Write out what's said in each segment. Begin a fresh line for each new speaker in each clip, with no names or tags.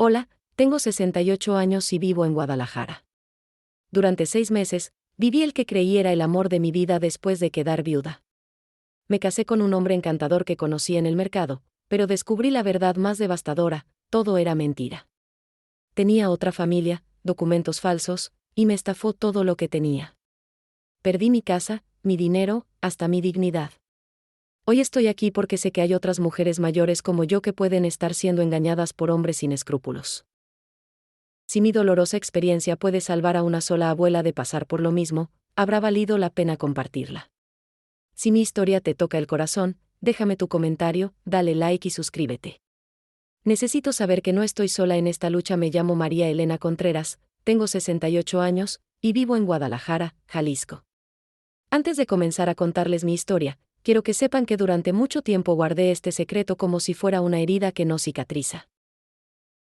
Hola, tengo 68 años y vivo en Guadalajara. Durante 6 meses, viví el que creí era el amor de mi vida después de quedar viuda. Me casé con un hombre encantador que conocí en el mercado, pero descubrí la verdad más devastadora: todo era mentira. Tenía otra familia, documentos falsos, y me estafó todo lo que tenía. Perdí mi casa, mi dinero, hasta mi dignidad. Hoy estoy aquí porque sé que hay otras mujeres mayores como yo que pueden estar siendo engañadas por hombres sin escrúpulos. Si mi dolorosa experiencia puede salvar a una sola abuela de pasar por lo mismo, habrá valido la pena compartirla. Si mi historia te toca el corazón, déjame tu comentario, dale like y suscríbete. Necesito saber que no estoy sola en esta lucha. Me llamo María Elena Contreras, tengo 68 años, y vivo en Guadalajara, Jalisco. Antes de comenzar a contarles mi historia, quiero que sepan que durante mucho tiempo guardé este secreto como si fuera una herida que no cicatriza.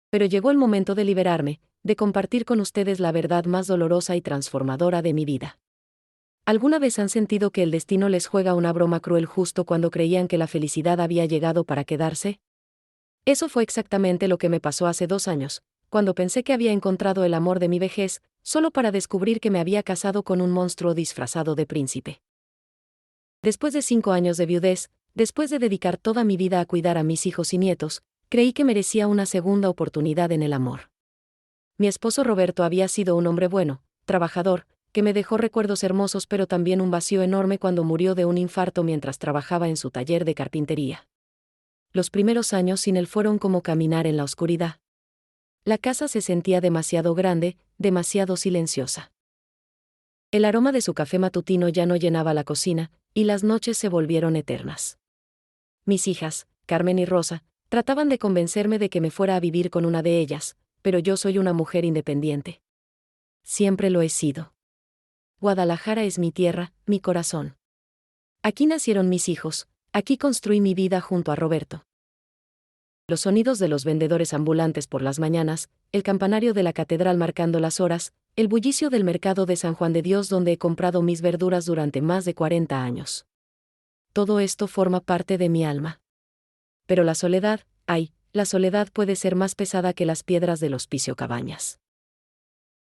Pero llegó el momento de liberarme, de compartir con ustedes la verdad más dolorosa y transformadora de mi vida. ¿Alguna vez han sentido que el destino les juega una broma cruel justo cuando creían que la felicidad había llegado para quedarse? Eso fue exactamente lo que me pasó hace 2 años, cuando pensé que había encontrado el amor de mi vejez, solo para descubrir que me había casado con un monstruo disfrazado de príncipe. Después de 5 años de viudez, después de dedicar toda mi vida a cuidar a mis hijos y nietos, creí que merecía una segunda oportunidad en el amor. Mi esposo Roberto había sido un hombre bueno, trabajador, que me dejó recuerdos hermosos, pero también un vacío enorme cuando murió de un infarto mientras trabajaba en su taller de carpintería. Los primeros años sin él fueron como caminar en la oscuridad. La casa se sentía demasiado grande, demasiado silenciosa. El aroma de su café matutino ya no llenaba la cocina, y las noches se volvieron eternas. Mis hijas, Carmen y Rosa, trataban de convencerme de que me fuera a vivir con una de ellas, pero yo soy una mujer independiente. Siempre lo he sido. Guadalajara es mi tierra, mi corazón. Aquí nacieron mis hijos, aquí construí mi vida junto a Roberto. Los sonidos de los vendedores ambulantes por las mañanas, el campanario de la catedral marcando las horas, el bullicio del mercado de San Juan de Dios donde he comprado mis verduras durante más de 40 años. Todo esto forma parte de mi alma. Pero la soledad, la soledad puede ser más pesada que las piedras del Hospicio Cabañas.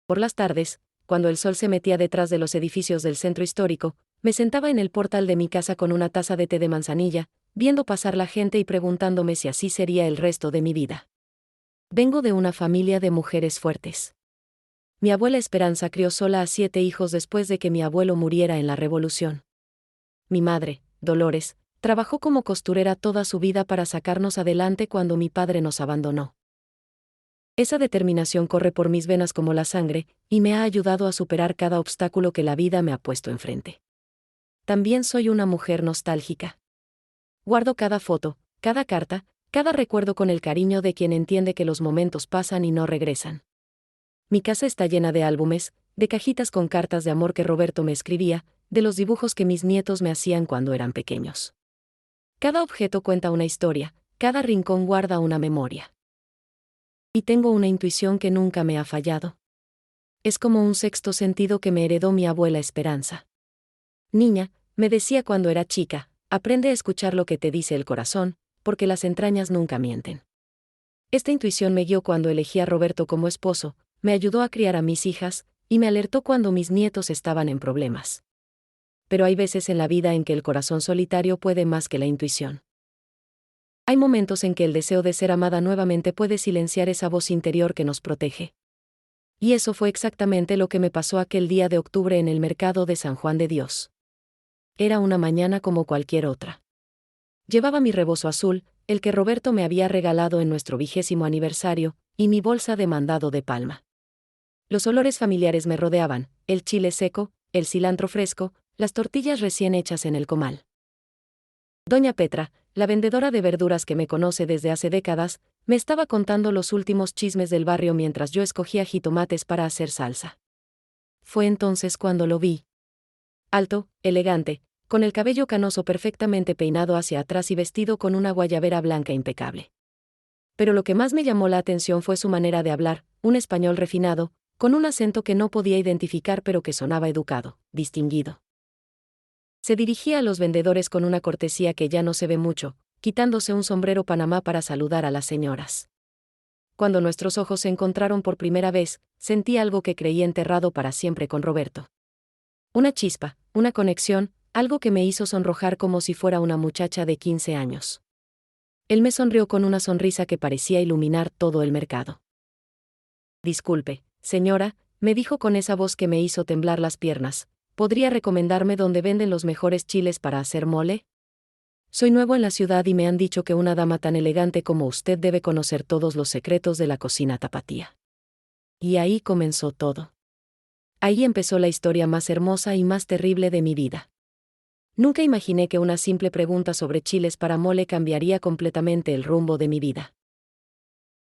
Por las tardes, cuando el sol se metía detrás de los edificios del centro histórico, me sentaba en el portal de mi casa con una taza de té de manzanilla, viendo pasar la gente y preguntándome si así sería el resto de mi vida. Vengo de una familia de mujeres fuertes. Mi abuela Esperanza crió sola a 7 hijos después de que mi abuelo muriera en la Revolución. Mi madre, Dolores, trabajó como costurera toda su vida para sacarnos adelante cuando mi padre nos abandonó. Esa determinación corre por mis venas como la sangre, y me ha ayudado a superar cada obstáculo que la vida me ha puesto enfrente. También soy una mujer nostálgica. Guardo cada foto, cada carta, cada recuerdo con el cariño de quien entiende que los momentos pasan y no regresan. Mi casa está llena de álbumes, de cajitas con cartas de amor que Roberto me escribía, de los dibujos que mis nietos me hacían cuando eran pequeños. Cada objeto cuenta una historia, cada rincón guarda una memoria. Y tengo una intuición que nunca me ha fallado. Es como un sexto sentido que me heredó mi abuela Esperanza. Niña, me decía cuando era chica, aprende a escuchar lo que te dice el corazón, porque las entrañas nunca mienten. Esta intuición me guió cuando elegí a Roberto como esposo, me ayudó a criar a mis hijas, y me alertó cuando mis nietos estaban en problemas. Pero hay veces en la vida en que el corazón solitario puede más que la intuición. Hay momentos en que el deseo de ser amada nuevamente puede silenciar esa voz interior que nos protege. Y eso fue exactamente lo que me pasó aquel día de octubre en el mercado de San Juan de Dios. Era una mañana como cualquier otra. Llevaba mi rebozo azul, el que Roberto me había regalado en nuestro 20º aniversario, y mi bolsa de mandado de Palma. Los olores familiares me rodeaban, el chile seco, el cilantro fresco, las tortillas recién hechas en el comal. Doña Petra, la vendedora de verduras que me conoce desde hace décadas, me estaba contando los últimos chismes del barrio mientras yo escogía jitomates para hacer salsa. Fue entonces cuando lo vi. Alto, elegante, con el cabello canoso perfectamente peinado hacia atrás y vestido con una guayabera blanca impecable. Pero lo que más me llamó la atención fue su manera de hablar, un español refinado, con un acento que no podía identificar pero que sonaba educado, distinguido. Se dirigía a los vendedores con una cortesía que ya no se ve mucho, quitándose un sombrero panamá para saludar a las señoras. Cuando nuestros ojos se encontraron por primera vez, sentí algo que creí enterrado para siempre con Roberto. Una chispa, una conexión, algo que me hizo sonrojar como si fuera una muchacha de 15 años. Él me sonrió con una sonrisa que parecía iluminar todo el mercado. Disculpe, señora, me dijo con esa voz que me hizo temblar las piernas, ¿podría recomendarme dónde venden los mejores chiles para hacer mole? Soy nuevo en la ciudad y me han dicho que una dama tan elegante como usted debe conocer todos los secretos de la cocina tapatía. Y ahí comenzó todo. Ahí empezó la historia más hermosa y más terrible de mi vida. Nunca imaginé que una simple pregunta sobre chiles para mole cambiaría completamente el rumbo de mi vida.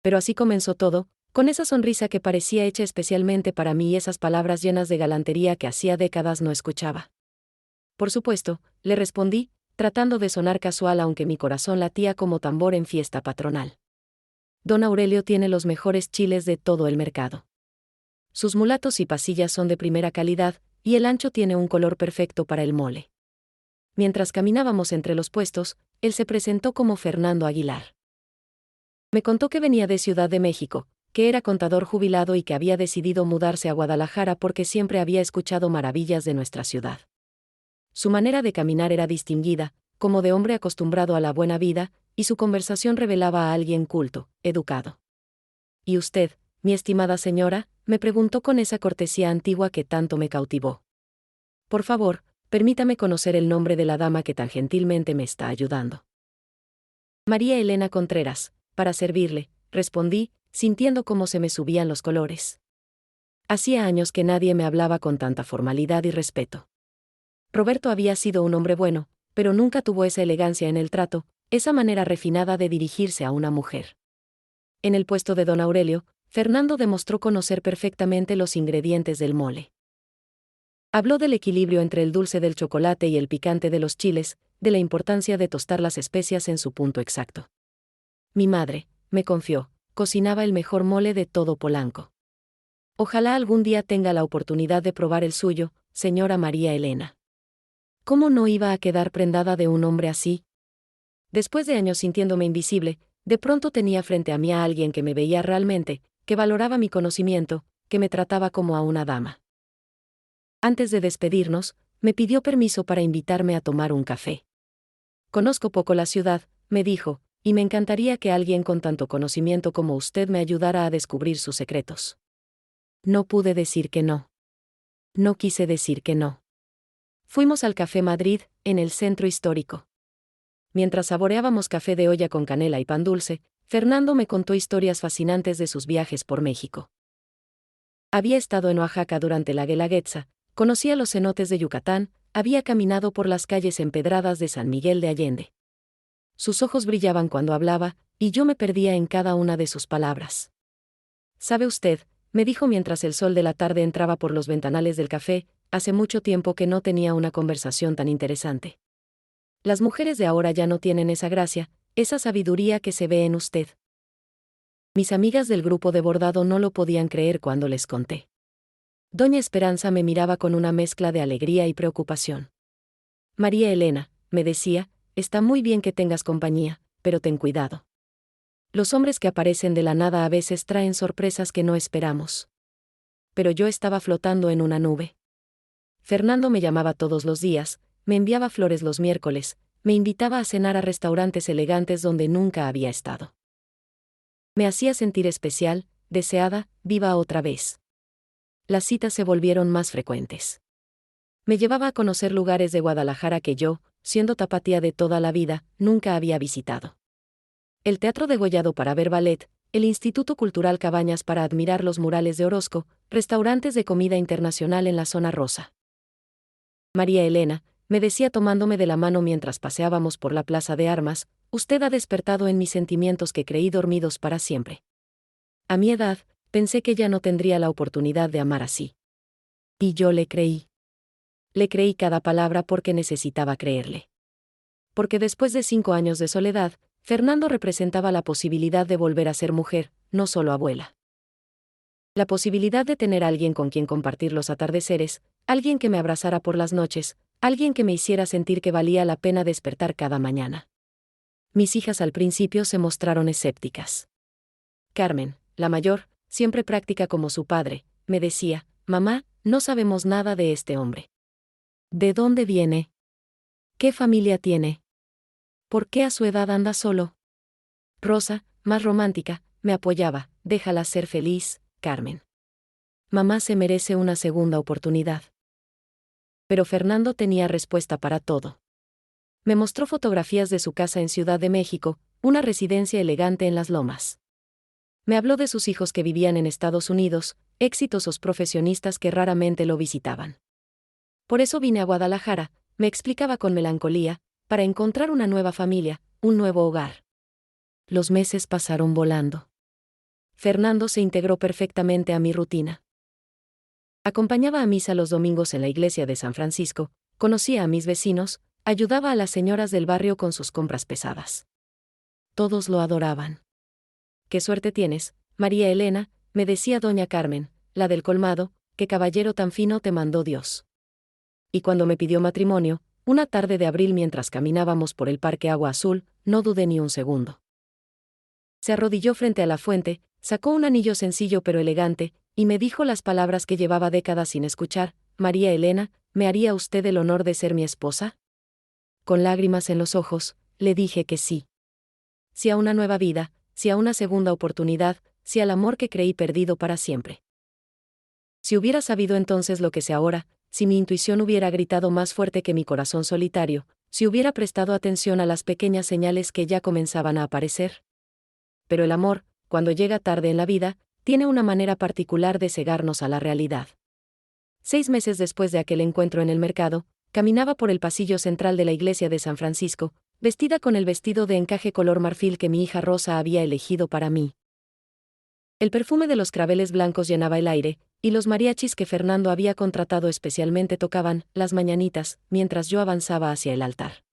Pero así comenzó todo, con esa sonrisa que parecía hecha especialmente para mí y esas palabras llenas de galantería que hacía décadas no escuchaba. Por supuesto, le respondí, tratando de sonar casual aunque mi corazón latía como tambor en fiesta patronal. Don Aurelio tiene los mejores chiles de todo el mercado. Sus mulatos y pasillas son de primera calidad, y el ancho tiene un color perfecto para el mole. Mientras caminábamos entre los puestos, él se presentó como Fernando Aguilar. Me contó que venía de Ciudad de México, que era contador jubilado y que había decidido mudarse a Guadalajara porque siempre había escuchado maravillas de nuestra ciudad. Su manera de caminar era distinguida, como de hombre acostumbrado a la buena vida, y su conversación revelaba a alguien culto, educado. ¿Y usted, mi estimada señora?, me preguntó con esa cortesía antigua que tanto me cautivó. Por favor, permítame conocer el nombre de la dama que tan gentilmente me está ayudando. María Elena Contreras, para servirle, respondí, sintiendo cómo se me subían los colores. Hacía años que nadie me hablaba con tanta formalidad y respeto. Roberto había sido un hombre bueno, pero nunca tuvo esa elegancia en el trato, esa manera refinada de dirigirse a una mujer. En el puesto de don Aurelio, Fernando demostró conocer perfectamente los ingredientes del mole. Habló del equilibrio entre el dulce del chocolate y el picante de los chiles, de la importancia de tostar las especias en su punto exacto. Mi madre, me confió, cocinaba el mejor mole de todo Polanco. Ojalá algún día tenga la oportunidad de probar el suyo, señora María Elena. ¿Cómo no iba a quedar prendada de un hombre así? Después de años sintiéndome invisible, de pronto tenía frente a mí a alguien que me veía realmente, que valoraba mi conocimiento, que me trataba como a una dama. Antes de despedirnos, me pidió permiso para invitarme a tomar un café. Conozco poco la ciudad, me dijo, y me encantaría que alguien con tanto conocimiento como usted me ayudara a descubrir sus secretos. No pude decir que no. No quise decir que no. Fuimos al Café Madrid, en el centro histórico. Mientras saboreábamos café de olla con canela y pan dulce, Fernando me contó historias fascinantes de sus viajes por México. Había estado en Oaxaca durante la Guelaguetza, conocía los cenotes de Yucatán, había caminado por las calles empedradas de San Miguel de Allende. Sus ojos brillaban cuando hablaba, y yo me perdía en cada una de sus palabras. ¿Sabe usted?, me dijo mientras el sol de la tarde entraba por los ventanales del café, hace mucho tiempo que no tenía una conversación tan interesante. Las mujeres de ahora ya no tienen esa gracia, esa sabiduría que se ve en usted. Mis amigas del grupo de bordado no lo podían creer cuando les conté. Doña Esperanza me miraba con una mezcla de alegría y preocupación. María Elena, me decía, está muy bien que tengas compañía, pero ten cuidado. Los hombres que aparecen de la nada a veces traen sorpresas que no esperamos. Pero yo estaba flotando en una nube. Fernando me llamaba todos los días, me enviaba flores los miércoles, me invitaba a cenar a restaurantes elegantes donde nunca había estado. Me hacía sentir especial, deseada, viva otra vez. Las citas se volvieron más frecuentes. Me llevaba a conocer lugares de Guadalajara que yo, siendo tapatía de toda la vida, nunca había visitado. El Teatro Degollado para ver ballet, el Instituto Cultural Cabañas para admirar los murales de Orozco, restaurantes de comida internacional en la zona rosa. María Elena, me decía tomándome de la mano mientras paseábamos por la Plaza de Armas, usted ha despertado en mis sentimientos que creí dormidos para siempre. A mi edad, pensé que ya no tendría la oportunidad de amar así. Y yo le creí. Le creí cada palabra porque necesitaba creerle. Porque después de 5 años de soledad, Fernando representaba la posibilidad de volver a ser mujer, no solo abuela. La posibilidad de tener a alguien con quien compartir los atardeceres, alguien que me abrazara por las noches, alguien que me hiciera sentir que valía la pena despertar cada mañana. Mis hijas al principio se mostraron escépticas. Carmen, la mayor, siempre práctica como su padre, me decía: mamá, no sabemos nada de este hombre. ¿De dónde viene? ¿Qué familia tiene? ¿Por qué a su edad anda solo? Rosa, más romántica, me apoyaba: déjala ser feliz, Carmen. Mamá se merece una segunda oportunidad. Pero Fernando tenía respuesta para todo. Me mostró fotografías de su casa en Ciudad de México, una residencia elegante en las Lomas. Me habló de sus hijos que vivían en Estados Unidos, exitosos profesionistas que raramente lo visitaban. Por eso vine a Guadalajara, me explicaba con melancolía, para encontrar una nueva familia, un nuevo hogar. Los meses pasaron volando. Fernando se integró perfectamente a mi rutina. Acompañaba a misa los domingos en la iglesia de San Francisco, conocía a mis vecinos, ayudaba a las señoras del barrio con sus compras pesadas. Todos lo adoraban. «Qué suerte tienes, María Elena», me decía doña Carmen, la del colmado, «qué caballero tan fino te mandó Dios». Y cuando me pidió matrimonio, una tarde de abril mientras caminábamos por el Parque Agua Azul, no dudé ni un segundo. Se arrodilló frente a la fuente, sacó un anillo sencillo pero elegante, y me dijo las palabras que llevaba décadas sin escuchar: «María Elena, ¿me haría usted el honor de ser mi esposa?». Con lágrimas en los ojos, le dije que sí. Sí a una nueva vida, sí a una segunda oportunidad, sí al amor que creí perdido para siempre. Si hubiera sabido entonces lo que sé ahora, si mi intuición hubiera gritado más fuerte que mi corazón solitario, si hubiera prestado atención a las pequeñas señales que ya comenzaban a aparecer. Pero el amor, cuando llega tarde en la vida, tiene una manera particular de cegarnos a la realidad. 6 meses después de aquel encuentro en el mercado, caminaba por el pasillo central de la iglesia de San Francisco, vestida con el vestido de encaje color marfil que mi hija Rosa había elegido para mí. El perfume de los claveles blancos llenaba el aire, y los mariachis que Fernando había contratado especialmente tocaban las mañanitas, mientras yo avanzaba hacia el altar.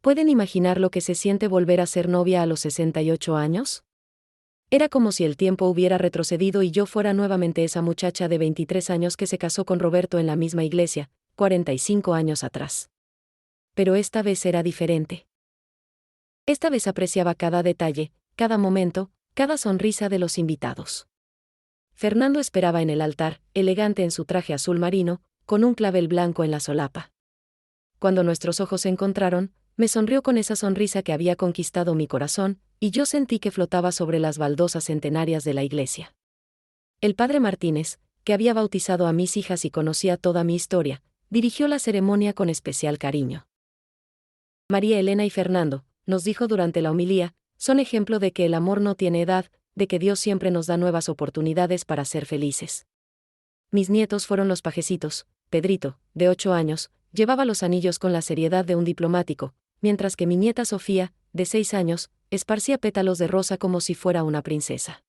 ¿Pueden imaginar lo que se siente volver a ser novia a los 68 años? Era como si el tiempo hubiera retrocedido y yo fuera nuevamente esa muchacha de 23 años que se casó con Roberto en la misma iglesia, 45 años atrás. Pero esta vez era diferente. Esta vez apreciaba cada detalle, cada momento, cada sonrisa de los invitados. Fernando esperaba en el altar, elegante en su traje azul marino, con un clavel blanco en la solapa. Cuando nuestros ojos se encontraron, me sonrió con esa sonrisa que había conquistado mi corazón, y yo sentí que flotaba sobre las baldosas centenarias de la iglesia. El padre Martínez, que había bautizado a mis hijas y conocía toda mi historia, dirigió la ceremonia con especial cariño. María Elena y Fernando, nos dijo durante la homilía, son ejemplo de que el amor no tiene edad, de que Dios siempre nos da nuevas oportunidades para ser felices. Mis nietos fueron los pajecitos. Pedrito, de 8 años, llevaba los anillos con la seriedad de un diplomático, mientras que mi nieta Sofía, de 6 años, esparcía pétalos de rosa como si fuera una princesa.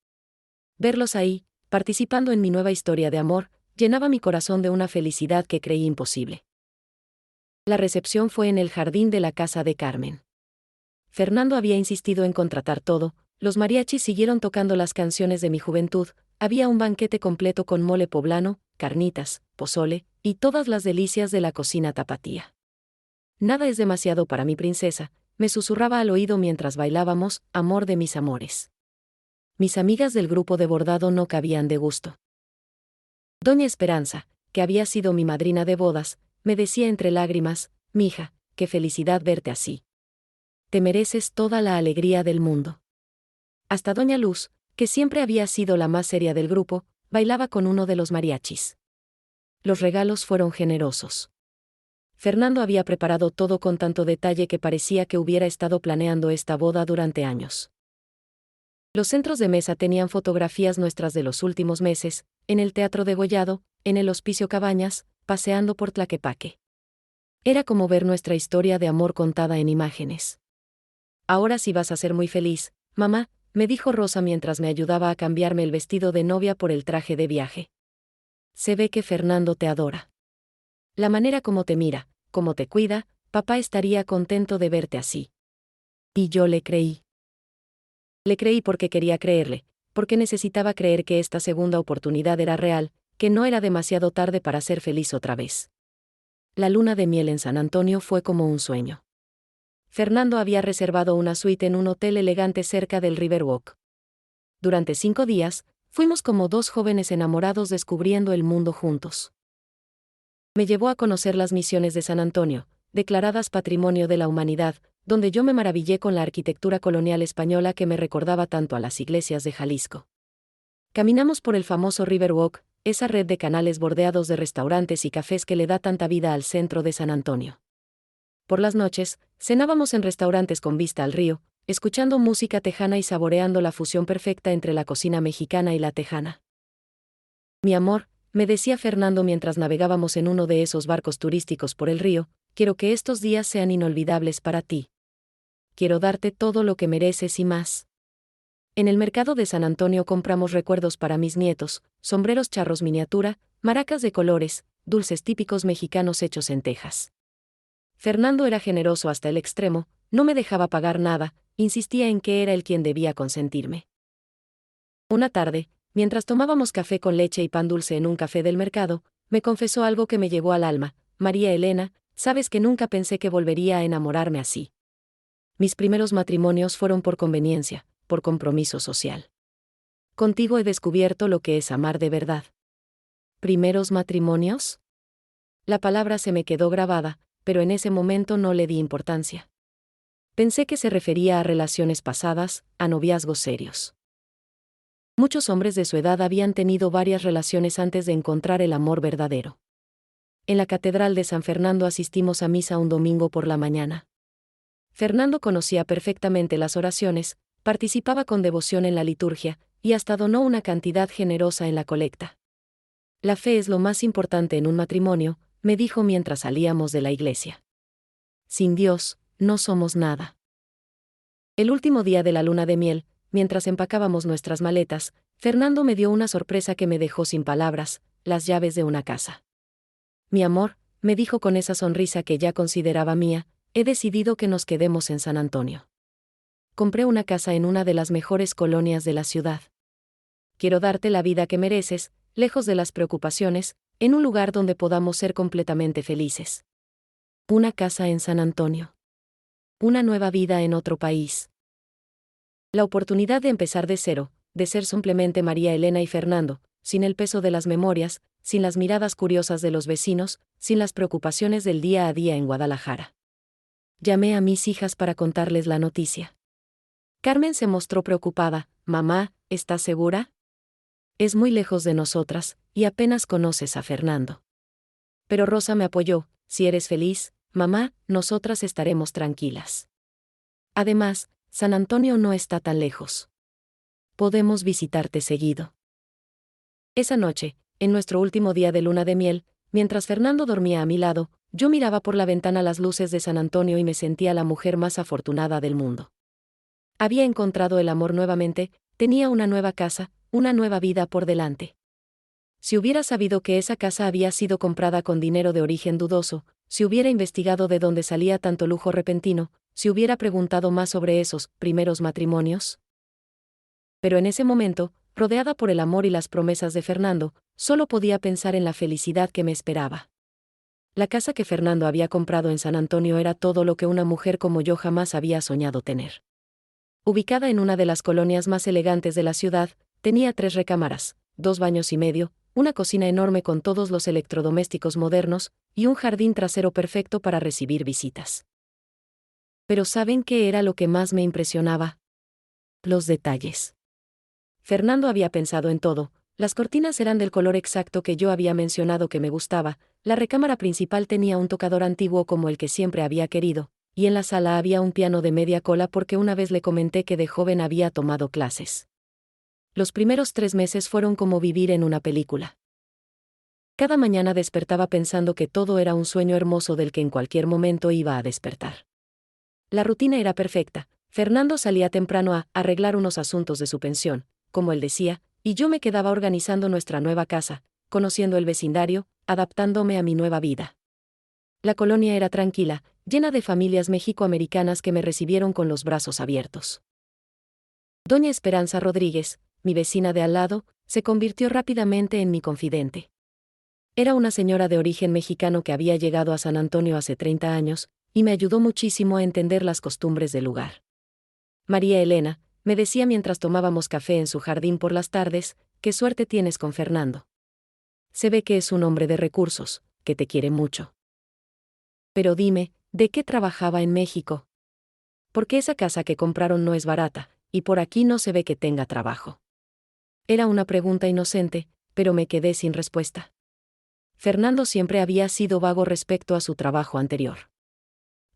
Verlos ahí, participando en mi nueva historia de amor, llenaba mi corazón de una felicidad que creí imposible. La recepción fue en el jardín de la casa de Carmen. Fernando había insistido en contratar todo, los mariachis siguieron tocando las canciones de mi juventud, había un banquete completo con mole poblano, carnitas, pozole, y todas las delicias de la cocina tapatía. Nada es demasiado para mi princesa, me susurraba al oído mientras bailábamos, amor de mis amores. Mis amigas del grupo de bordado no cabían de gusto. Doña Esperanza, que había sido mi madrina de bodas, me decía entre lágrimas: mija, qué felicidad verte así. Te mereces toda la alegría del mundo. Hasta doña Luz, que siempre había sido la más seria del grupo, bailaba con uno de los mariachis. Los regalos fueron generosos. Fernando había preparado todo con tanto detalle que parecía que hubiera estado planeando esta boda durante años. Los centros de mesa tenían fotografías nuestras de los últimos meses, en el Teatro Degollado, en el Hospicio Cabañas, paseando por Tlaquepaque. Era como ver nuestra historia de amor contada en imágenes. Ahora sí vas a ser muy feliz, mamá, me dijo Rosa mientras me ayudaba a cambiarme el vestido de novia por el traje de viaje. Se ve que Fernando te adora. La manera como te mira, como te cuida, papá estaría contento de verte así. Y yo le creí. Le creí porque quería creerle, porque necesitaba creer que esta segunda oportunidad era real, que no era demasiado tarde para ser feliz otra vez. La luna de miel en San Antonio fue como un sueño. Fernando había reservado una suite en un hotel elegante cerca del Riverwalk. Durante 5 días, fuimos como dos jóvenes enamorados descubriendo el mundo juntos. Me llevó a conocer las misiones de San Antonio, declaradas Patrimonio de la Humanidad, donde yo me maravillé con la arquitectura colonial española que me recordaba tanto a las iglesias de Jalisco. Caminamos por el famoso Riverwalk, esa red de canales bordeados de restaurantes y cafés que le da tanta vida al centro de San Antonio. Por las noches, cenábamos en restaurantes con vista al río, escuchando música tejana y saboreando la fusión perfecta entre la cocina mexicana y la tejana. Mi amor, me decía Fernando mientras navegábamos en uno de esos barcos turísticos por el río, quiero que estos días sean inolvidables para ti. Quiero darte todo lo que mereces y más. En el mercado de San Antonio compramos recuerdos para mis nietos, sombreros charros miniatura, maracas de colores, dulces típicos mexicanos hechos en Texas. Fernando era generoso hasta el extremo, no me dejaba pagar nada, insistía en que era él quien debía consentirme. Una tarde, mientras tomábamos café con leche y pan dulce en un café del mercado, me confesó algo que me llevó al alma: María Elena, sabes que nunca pensé que volvería a enamorarme así. Mis primeros matrimonios fueron por conveniencia, por compromiso social. Contigo he descubierto lo que es amar de verdad. ¿Primeros matrimonios? La palabra se me quedó grabada, pero en ese momento no le di importancia. Pensé que se refería a relaciones pasadas, a noviazgos serios. Muchos hombres de su edad habían tenido varias relaciones antes de encontrar el amor verdadero. En la Catedral de San Fernando asistimos a misa un domingo por la mañana. Fernando conocía perfectamente las oraciones, participaba con devoción en la liturgia, y hasta donó una cantidad generosa en la colecta. La fe es lo más importante en un matrimonio, me dijo mientras salíamos de la iglesia. Sin Dios, no somos nada. El último día de la luna de miel, mientras empacábamos nuestras maletas, Fernando me dio una sorpresa que me dejó sin palabras: las llaves de una casa. Mi amor, me dijo con esa sonrisa que ya consideraba mía, he decidido que nos quedemos en San Antonio. Compré una casa en una de las mejores colonias de la ciudad. Quiero darte la vida que mereces, lejos de las preocupaciones, en un lugar donde podamos ser completamente felices. Una casa en San Antonio. Una nueva vida en otro país. La oportunidad de empezar de cero, de ser simplemente María Elena y Fernando, sin el peso de las memorias, sin las miradas curiosas de los vecinos, sin las preocupaciones del día a día en Guadalajara. Llamé a mis hijas para contarles la noticia. Carmen se mostró preocupada: mamá, ¿estás segura? Es muy lejos de nosotras, y apenas conoces a Fernando. Pero Rosa me apoyó: si eres feliz, mamá, nosotras estaremos tranquilas. Además, San Antonio no está tan lejos. Podemos visitarte seguido. Esa noche, en nuestro último día de luna de miel, mientras Fernando dormía a mi lado, yo miraba por la ventana las luces de San Antonio y me sentía la mujer más afortunada del mundo. Había encontrado el amor nuevamente, tenía una nueva casa, una nueva vida por delante. Si hubiera sabido que esa casa había sido comprada con dinero de origen dudoso, si hubiera investigado de dónde salía tanto lujo repentino, si hubiera preguntado más sobre esos primeros matrimonios. Pero en ese momento, rodeada por el amor y las promesas de Fernando, solo podía pensar en la felicidad que me esperaba. La casa que Fernando había comprado en San Antonio era todo lo que una mujer como yo jamás había soñado tener. Ubicada en una de las colonias más elegantes de la ciudad, tenía 3 recámaras, 2 baños y medio, una cocina enorme con todos los electrodomésticos modernos, y un jardín trasero perfecto para recibir visitas. Pero ¿saben qué era lo que más me impresionaba? Los detalles. Fernando había pensado en todo: las cortinas eran del color exacto que yo había mencionado que me gustaba, la recámara principal tenía un tocador antiguo como el que siempre había querido, y en la sala había un piano de media cola porque una vez le comenté que de joven había tomado clases. Los primeros 3 meses fueron como vivir en una película. Cada mañana despertaba pensando que todo era un sueño hermoso del que en cualquier momento iba a despertar. La rutina era perfecta: Fernando salía temprano a arreglar unos asuntos de su pensión, como él decía, y yo me quedaba organizando nuestra nueva casa, conociendo el vecindario, adaptándome a mi nueva vida. La colonia era tranquila, llena de familias mexicoamericanas que me recibieron con los brazos abiertos. Doña Esperanza Rodríguez, mi vecina de al lado, se convirtió rápidamente en mi confidente. Era una señora de origen mexicano que había llegado a San Antonio hace 30 años, y me ayudó muchísimo a entender las costumbres del lugar. María Elena, me decía mientras tomábamos café en su jardín por las tardes, qué suerte tienes con Fernando. Se ve que es un hombre de recursos, que te quiere mucho. Pero dime, ¿de qué trabajaba en México? Porque esa casa que compraron no es barata, y por aquí no se ve que tenga trabajo. Era una pregunta inocente, pero me quedé sin respuesta. Fernando siempre había sido vago respecto a su trabajo anterior.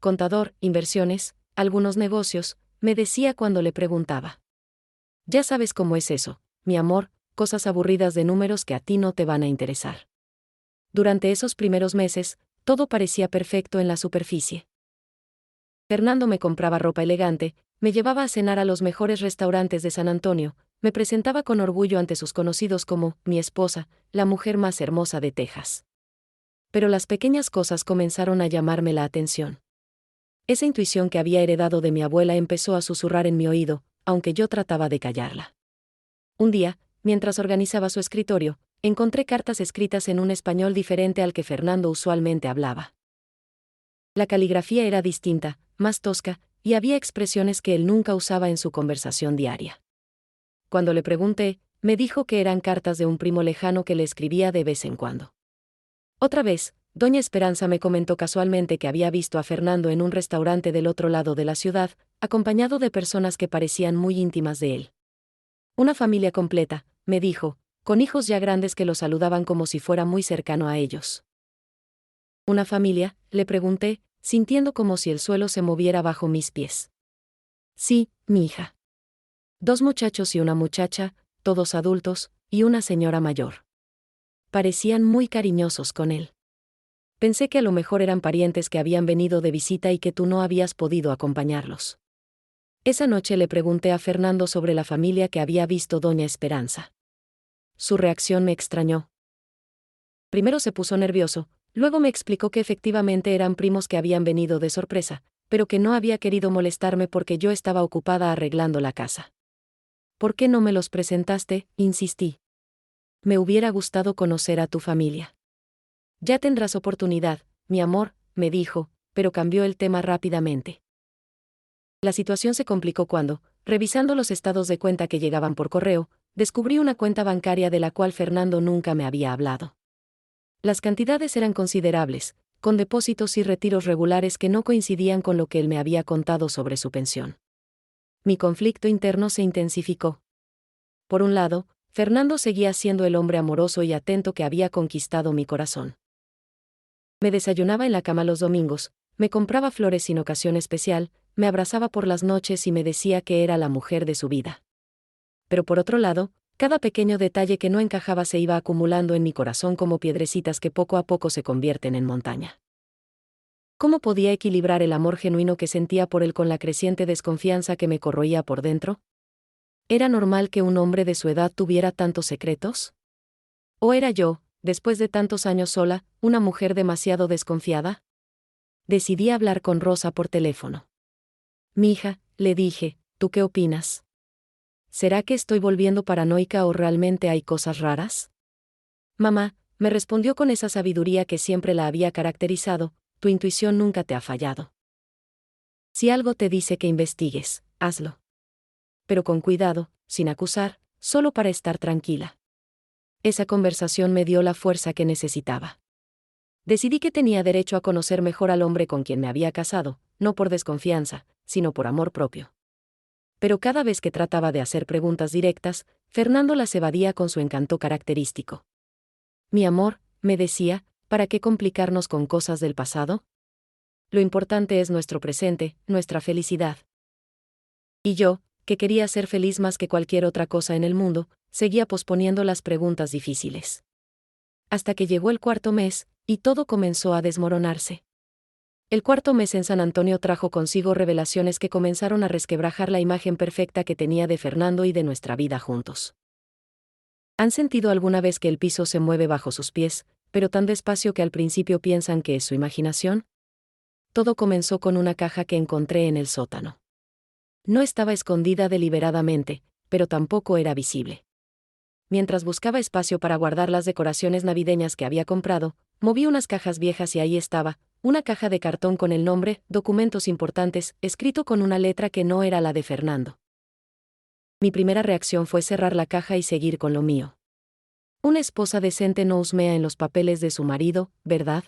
Contador, inversiones, algunos negocios, me decía cuando le preguntaba. Ya sabes cómo es eso, mi amor, cosas aburridas de números que a ti no te van a interesar. Durante esos primeros meses, todo parecía perfecto en la superficie. Fernando me compraba ropa elegante, me llevaba a cenar a los mejores restaurantes de San Antonio, me presentaba con orgullo ante sus conocidos como mi esposa, la mujer más hermosa de Texas. Pero las pequeñas cosas comenzaron a llamarme la atención. Esa intuición que había heredado de mi abuela empezó a susurrar en mi oído, aunque yo trataba de callarla. Un día, mientras organizaba su escritorio, encontré cartas escritas en un español diferente al que Fernando usualmente hablaba. La caligrafía era distinta, más tosca, y había expresiones que él nunca usaba en su conversación diaria. Cuando le pregunté, me dijo que eran cartas de un primo lejano que le escribía de vez en cuando. Otra vez, doña Esperanza me comentó casualmente que había visto a Fernando en un restaurante del otro lado de la ciudad, acompañado de personas que parecían muy íntimas de él. Una familia completa, me dijo, con hijos ya grandes que lo saludaban como si fuera muy cercano a ellos. ¿Una familia?, le pregunté, sintiendo como si el suelo se moviera bajo mis pies. Sí, mi hija. 2 muchachos y una muchacha, todos adultos, y una señora mayor. Parecían muy cariñosos con él. Pensé que a lo mejor eran parientes que habían venido de visita y que tú no habías podido acompañarlos. Esa noche le pregunté a Fernando sobre la familia que había visto doña Esperanza. Su reacción me extrañó. Primero se puso nervioso, luego me explicó que efectivamente eran primos que habían venido de sorpresa, pero que no había querido molestarme porque yo estaba ocupada arreglando la casa. ¿Por qué no me los presentaste?, insistí. Me hubiera gustado conocer a tu familia. Ya tendrás oportunidad, mi amor, me dijo, pero cambió el tema rápidamente. La situación se complicó cuando, revisando los estados de cuenta que llegaban por correo, descubrí una cuenta bancaria de la cual Fernando nunca me había hablado. Las cantidades eran considerables, con depósitos y retiros regulares que no coincidían con lo que él me había contado sobre su pensión. Mi conflicto interno se intensificó. Por un lado, Fernando seguía siendo el hombre amoroso y atento que había conquistado mi corazón. Me desayunaba en la cama los domingos, me compraba flores sin ocasión especial, me abrazaba por las noches y me decía que era la mujer de su vida. Pero por otro lado, cada pequeño detalle que no encajaba se iba acumulando en mi corazón como piedrecitas que poco a poco se convierten en montaña. ¿Cómo podía equilibrar el amor genuino que sentía por él con la creciente desconfianza que me corroía por dentro? ¿Era normal que un hombre de su edad tuviera tantos secretos? ¿O era yo, después de tantos años sola, una mujer demasiado desconfiada? Decidí hablar con Rosa por teléfono. Mija, le dije, ¿tú qué opinas? ¿Será que estoy volviendo paranoica o realmente hay cosas raras? Mamá, me respondió con esa sabiduría que siempre la había caracterizado, tu intuición nunca te ha fallado. Si algo te dice que investigues, hazlo. Pero con cuidado, sin acusar, solo para estar tranquila. Esa conversación me dio la fuerza que necesitaba. Decidí que tenía derecho a conocer mejor al hombre con quien me había casado, no por desconfianza, sino por amor propio. Pero cada vez que trataba de hacer preguntas directas, Fernando las evadía con su encanto característico. Mi amor, me decía, ¿para qué complicarnos con cosas del pasado? Lo importante es nuestro presente, nuestra felicidad. Y yo, que quería ser feliz más que cualquier otra cosa en el mundo, seguía posponiendo las preguntas difíciles. Hasta que llegó el 4.º mes, y todo comenzó a desmoronarse. El 4.º mes en San Antonio trajo consigo revelaciones que comenzaron a resquebrajar la imagen perfecta que tenía de Fernando y de nuestra vida juntos. ¿Han sentido alguna vez que el piso se mueve bajo sus pies, pero tan despacio que al principio piensan que es su imaginación? Todo comenzó con una caja que encontré en el sótano. No estaba escondida deliberadamente, pero tampoco era visible. Mientras buscaba espacio para guardar las decoraciones navideñas que había comprado, moví unas cajas viejas y ahí estaba, una caja de cartón con el nombre, documentos importantes, escrito con una letra que no era la de Fernando. Mi primera reacción fue cerrar la caja y seguir con lo mío. Una esposa decente no husmea en los papeles de su marido, ¿verdad?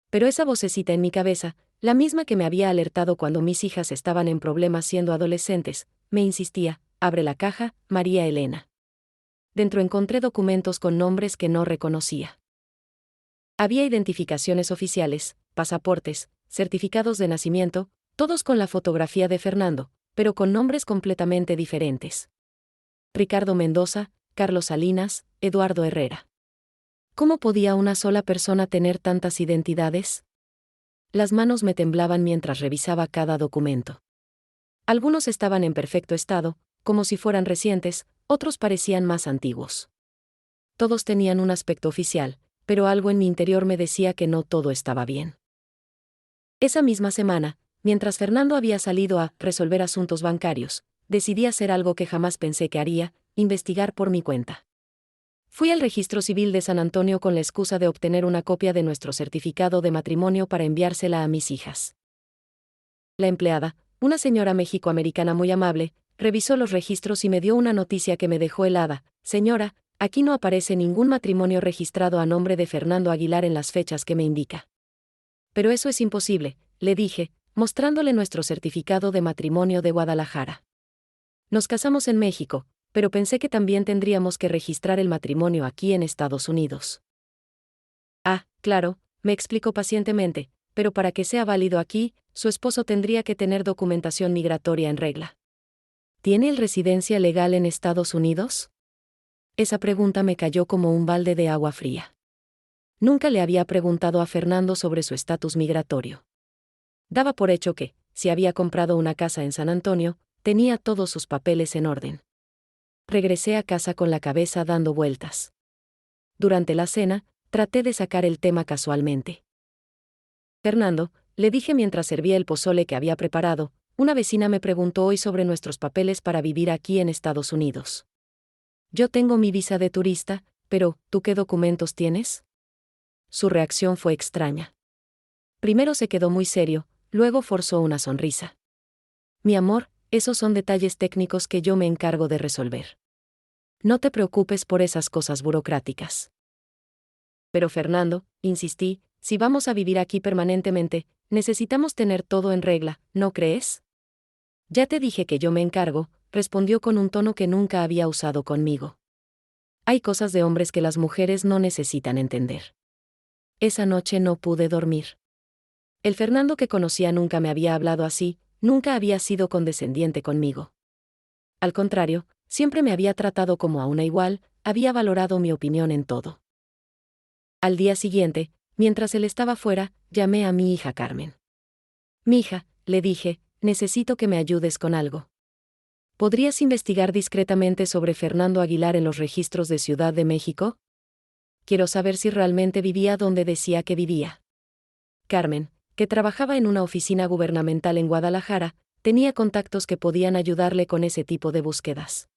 Pero esa vocecita en mi cabeza, la misma que me había alertado cuando mis hijas estaban en problemas siendo adolescentes, me insistía: abre la caja, María Elena. Dentro encontré documentos con nombres que no reconocía. Había identificaciones oficiales, pasaportes, certificados de nacimiento, todos con la fotografía de Fernando, pero con nombres completamente diferentes. Ricardo Mendoza, Carlos Salinas, Eduardo Herrera. ¿Cómo podía una sola persona tener tantas identidades? Las manos me temblaban mientras revisaba cada documento. Algunos estaban en perfecto estado, como si fueran recientes, otros parecían más antiguos. Todos tenían un aspecto oficial, pero algo en mi interior me decía que no todo estaba bien. Esa misma semana, mientras Fernando había salido a resolver asuntos bancarios, decidí hacer algo que jamás pensé que haría: investigar por mi cuenta. Fui al Registro Civil de San Antonio con la excusa de obtener una copia de nuestro certificado de matrimonio para enviársela a mis hijas. La empleada, una señora mexicoamericana muy amable, revisó los registros y me dio una noticia que me dejó helada: señora, aquí no aparece ningún matrimonio registrado a nombre de Fernando Aguilar en las fechas que me indica. Pero eso es imposible, le dije, mostrándole nuestro certificado de matrimonio de Guadalajara. Nos casamos en México, pero pensé que también tendríamos que registrar el matrimonio aquí en Estados Unidos. Ah, claro, me explicó pacientemente, pero para que sea válido aquí, su esposo tendría que tener documentación migratoria en regla. ¿Tiene él residencia legal en Estados Unidos? Esa pregunta me cayó como un balde de agua fría. Nunca le había preguntado a Fernando sobre su estatus migratorio. Daba por hecho que, si había comprado una casa en San Antonio, tenía todos sus papeles en orden. Regresé a casa con la cabeza dando vueltas. Durante la cena, traté de sacar el tema casualmente. Fernando, le dije mientras servía el pozole que había preparado, una vecina me preguntó hoy sobre nuestros papeles para vivir aquí en Estados Unidos. Yo tengo mi visa de turista, pero, ¿tú qué documentos tienes? Su reacción fue extraña. Primero se quedó muy serio, luego forzó una sonrisa. Mi amor, esos son detalles técnicos que yo me encargo de resolver. No te preocupes por esas cosas burocráticas. Pero Fernando, insistí, si vamos a vivir aquí permanentemente, necesitamos tener todo en regla, ¿no crees? Ya te dije que yo me encargo, respondió con un tono que nunca había usado conmigo. Hay cosas de hombres que las mujeres no necesitan entender. Esa noche no pude dormir. El Fernando que conocía nunca me había hablado así, nunca había sido condescendiente conmigo. Al contrario, siempre me había tratado como a una igual, había valorado mi opinión en todo. Al día siguiente, mientras él estaba fuera, llamé a mi hija Carmen. Mija, le dije, necesito que me ayudes con algo. ¿Podrías investigar discretamente sobre Fernando Aguilar en los registros de Ciudad de México? Quiero saber si realmente vivía donde decía que vivía. Carmen, que trabajaba en una oficina gubernamental en Guadalajara, tenía contactos que podían ayudarle con ese tipo de búsquedas.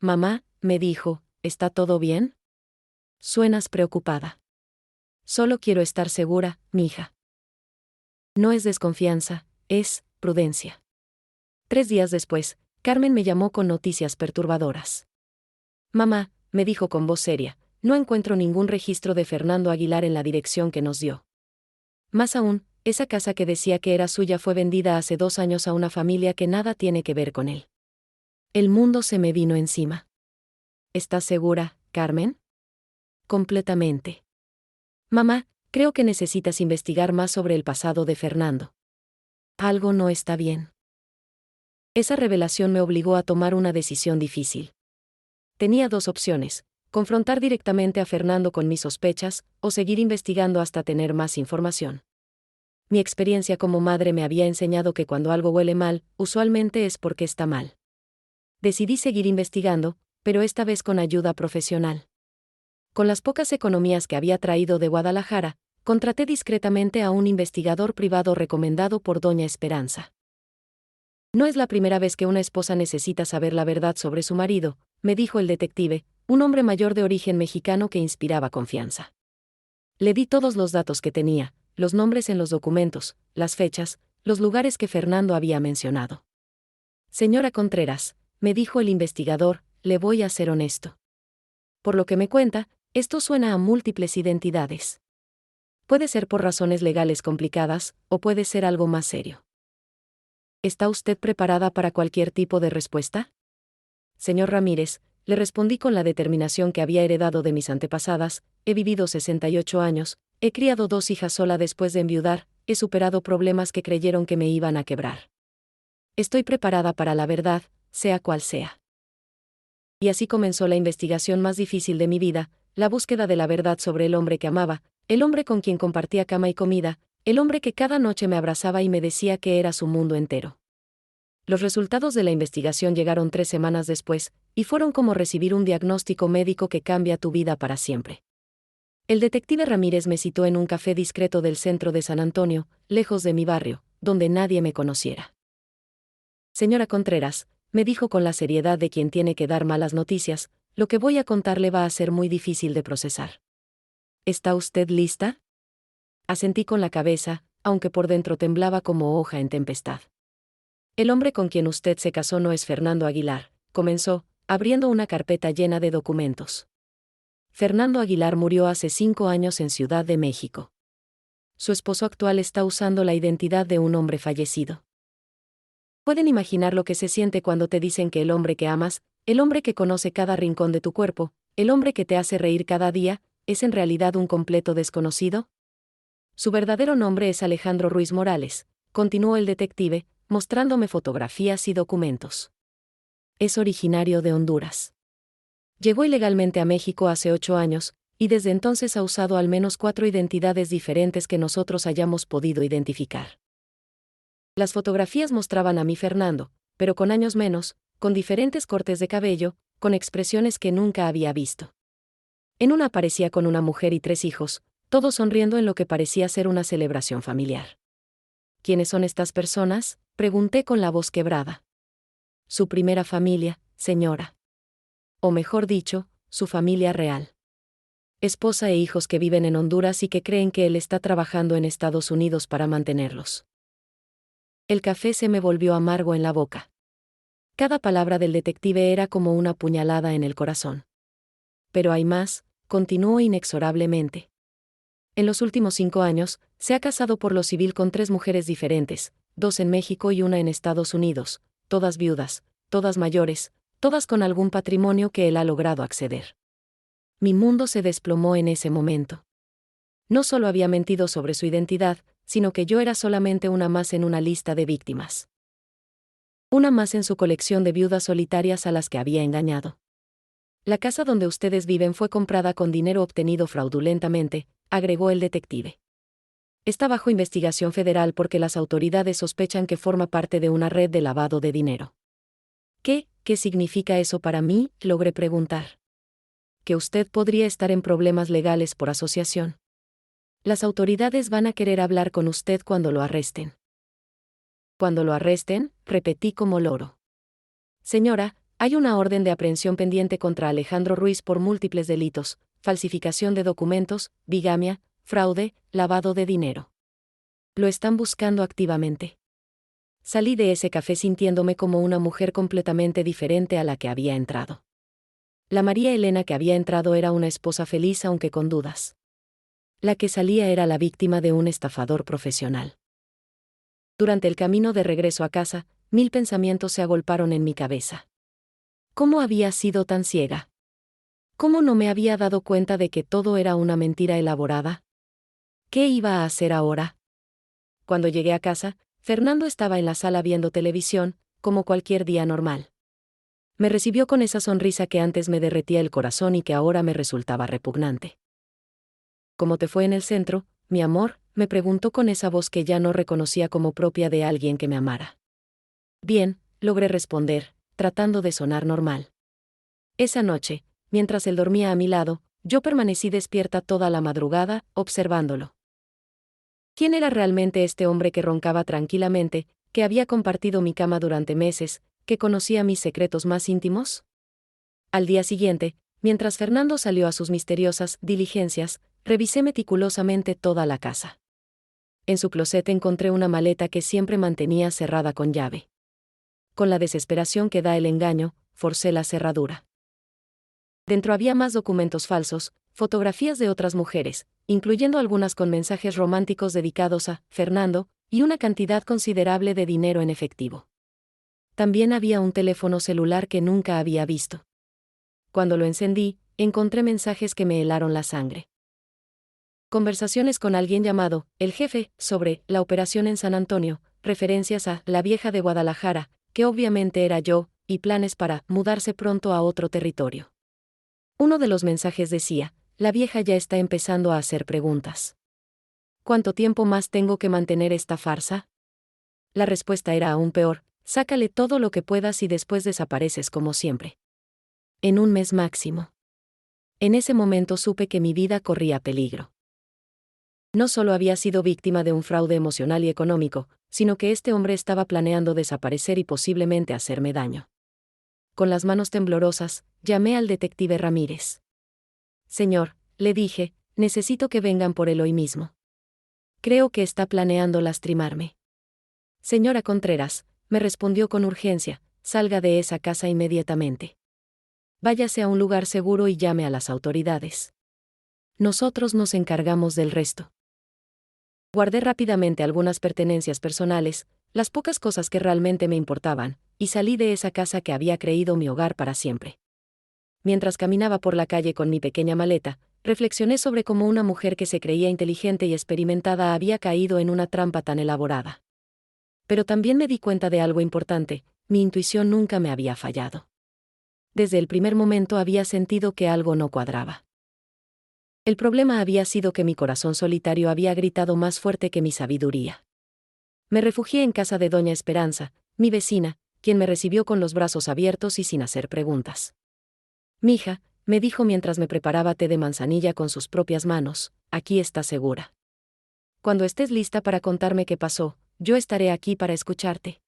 Mamá, me dijo, ¿está todo bien? Suenas preocupada. Solo quiero estar segura, mija. No es desconfianza, es prudencia. 3 días después, Carmen me llamó con noticias perturbadoras. Mamá, me dijo con voz seria, no encuentro ningún registro de Fernando Aguilar en la dirección que nos dio. Más aún, esa casa que decía que era suya fue vendida hace 2 años a una familia que nada tiene que ver con él. El mundo se me vino encima. ¿Estás segura, Carmen? Completamente. Mamá, creo que necesitas investigar más sobre el pasado de Fernando. Algo no está bien. Esa revelación me obligó a tomar una decisión difícil. Tenía 2 opciones: confrontar directamente a Fernando con mis sospechas, o seguir investigando hasta tener más información. Mi experiencia como madre me había enseñado que cuando algo huele mal, usualmente es porque está mal. Decidí seguir investigando, pero esta vez con ayuda profesional. Con las pocas economías que había traído de Guadalajara, contraté discretamente a un investigador privado recomendado por doña Esperanza. No es la primera vez que una esposa necesita saber la verdad sobre su marido, me dijo el detective, un hombre mayor de origen mexicano que inspiraba confianza. Le di todos los datos que tenía, los nombres en los documentos, las fechas, los lugares que Fernando había mencionado. Señora Contreras, me dijo el investigador, le voy a ser honesto. Por lo que me cuenta, esto suena a múltiples identidades. Puede ser por razones legales complicadas, o puede ser algo más serio. ¿Está usted preparada para cualquier tipo de respuesta? Señor Ramírez, le respondí con la determinación que había heredado de mis antepasadas. He vivido 68 años, he criado 2 hijas sola después de enviudar, he superado problemas que creyeron que me iban a quebrar. Estoy preparada para la verdad, sea cual sea. Y así comenzó la investigación más difícil de mi vida, la búsqueda de la verdad sobre el hombre que amaba, el hombre con quien compartía cama y comida, el hombre que cada noche me abrazaba y me decía que era su mundo entero. Los resultados de la investigación llegaron 3 semanas después, y fueron como recibir un diagnóstico médico que cambia tu vida para siempre. El detective Ramírez me citó en un café discreto del centro de San Antonio, lejos de mi barrio, donde nadie me conociera. Señora Contreras, me dijo con la seriedad de quien tiene que dar malas noticias, lo que voy a contarle va a ser muy difícil de procesar. ¿Está usted lista? Asentí con la cabeza, aunque por dentro temblaba como hoja en tempestad. El hombre con quien usted se casó no es Fernando Aguilar, comenzó, abriendo una carpeta llena de documentos. Fernando Aguilar murió hace 5 años en Ciudad de México. Su esposo actual está usando la identidad de un hombre fallecido. ¿Pueden imaginar lo que se siente cuando te dicen que el hombre que amas, el hombre que conoce cada rincón de tu cuerpo, el hombre que te hace reír cada día, es en realidad un completo desconocido? Su verdadero nombre es Alejandro Ruiz Morales, continuó el detective, mostrándome fotografías y documentos. Es originario de Honduras. Llegó ilegalmente a México hace 8 años, y desde entonces ha usado al menos 4 identidades diferentes que nosotros hayamos podido identificar. Las fotografías mostraban a mi Fernando, pero con años menos, con diferentes cortes de cabello, con expresiones que nunca había visto. En una aparecía con una mujer y 3 hijos, todos sonriendo en lo que parecía ser una celebración familiar. ¿Quiénes son estas personas?, pregunté con la voz quebrada. Su primera familia, señora. O mejor dicho, su familia real. Esposa e hijos que viven en Honduras y que creen que él está trabajando en Estados Unidos para mantenerlos. El café se me volvió amargo en la boca. Cada palabra del detective era como una puñalada en el corazón. Pero hay más, continuó inexorablemente. En los últimos 5 años, se ha casado por lo civil con 3 mujeres diferentes, 2 en México y una en Estados Unidos, todas viudas, todas mayores, todas con algún patrimonio que él ha logrado acceder. Mi mundo se desplomó en ese momento. No solo había mentido sobre su identidad, sino que yo era solamente una más en una lista de víctimas. Una más en su colección de viudas solitarias a las que había engañado. La casa donde ustedes viven fue comprada con dinero obtenido fraudulentamente, agregó el detective. Está bajo investigación federal porque las autoridades sospechan que forma parte de una red de lavado de dinero. ¿Qué significa eso para mí?, logré preguntar. Que usted podría estar en problemas legales por asociación. Las autoridades van a querer hablar con usted cuando lo arresten. Cuando lo arresten, repetí como loro. Señora, hay una orden de aprehensión pendiente contra Alejandro Ruiz por múltiples delitos: falsificación de documentos, bigamia, fraude, lavado de dinero. Lo están buscando activamente. Salí de ese café sintiéndome como una mujer completamente diferente a la que había entrado. La María Elena que había entrado era una esposa feliz aunque con dudas. La que salía era la víctima de un estafador profesional. Durante el camino de regreso a casa, 1000 pensamientos se agolparon en mi cabeza. ¿Cómo había sido tan ciega? ¿Cómo no me había dado cuenta de que todo era una mentira elaborada? ¿Qué iba a hacer ahora? Cuando llegué a casa, Fernando estaba en la sala viendo televisión, como cualquier día normal. Me recibió con esa sonrisa que antes me derretía el corazón y que ahora me resultaba repugnante. ¿Cómo te fue en el centro, mi amor?, me preguntó con esa voz que ya no reconocía como propia de alguien que me amara. Bien, logré responder, tratando de sonar normal. Esa noche, mientras él dormía a mi lado, yo permanecí despierta toda la madrugada, observándolo. ¿Quién era realmente este hombre que roncaba tranquilamente, que había compartido mi cama durante meses, que conocía mis secretos más íntimos? Al día siguiente, mientras Fernando salió a sus misteriosas diligencias, revisé meticulosamente toda la casa. En su closet encontré una maleta que siempre mantenía cerrada con llave. Con la desesperación que da el engaño, forcé la cerradura. Dentro había más documentos falsos, fotografías de otras mujeres, incluyendo algunas con mensajes románticos dedicados a Fernando, y una cantidad considerable de dinero en efectivo. También había un teléfono celular que nunca había visto. Cuando lo encendí, encontré mensajes que me helaron la sangre. Conversaciones con alguien llamado el jefe sobre la operación en San Antonio, referencias a la vieja de Guadalajara, que obviamente era yo, y planes para mudarse pronto a otro territorio. Uno de los mensajes decía: la vieja ya está empezando a hacer preguntas. ¿Cuánto tiempo más tengo que mantener esta farsa? La respuesta era aún peor: sácale todo lo que puedas y después desapareces como siempre. En un mes máximo. En ese momento supe que mi vida corría peligro. No solo había sido víctima de un fraude emocional y económico, sino que este hombre estaba planeando desaparecer y posiblemente hacerme daño. Con las manos temblorosas, llamé al detective Ramírez. Señor, le dije, necesito que vengan por él hoy mismo. Creo que está planeando lastimarme. Señora Contreras, me respondió con urgencia, salga de esa casa inmediatamente. Váyase a un lugar seguro y llame a las autoridades. Nosotros nos encargamos del resto. Guardé rápidamente algunas pertenencias personales, las pocas cosas que realmente me importaban, y salí de esa casa que había creído mi hogar para siempre. Mientras caminaba por la calle con mi pequeña maleta, reflexioné sobre cómo una mujer que se creía inteligente y experimentada había caído en una trampa tan elaborada. Pero también me di cuenta de algo importante: mi intuición nunca me había fallado. Desde el primer momento había sentido que algo no cuadraba. El problema había sido que mi corazón solitario había gritado más fuerte que mi sabiduría. Me refugié en casa de doña Esperanza, mi vecina, quien me recibió con los brazos abiertos y sin hacer preguntas. Mija, me dijo mientras me preparaba té de manzanilla con sus propias manos, aquí estás segura. Cuando estés lista para contarme qué pasó, yo estaré aquí para escucharte.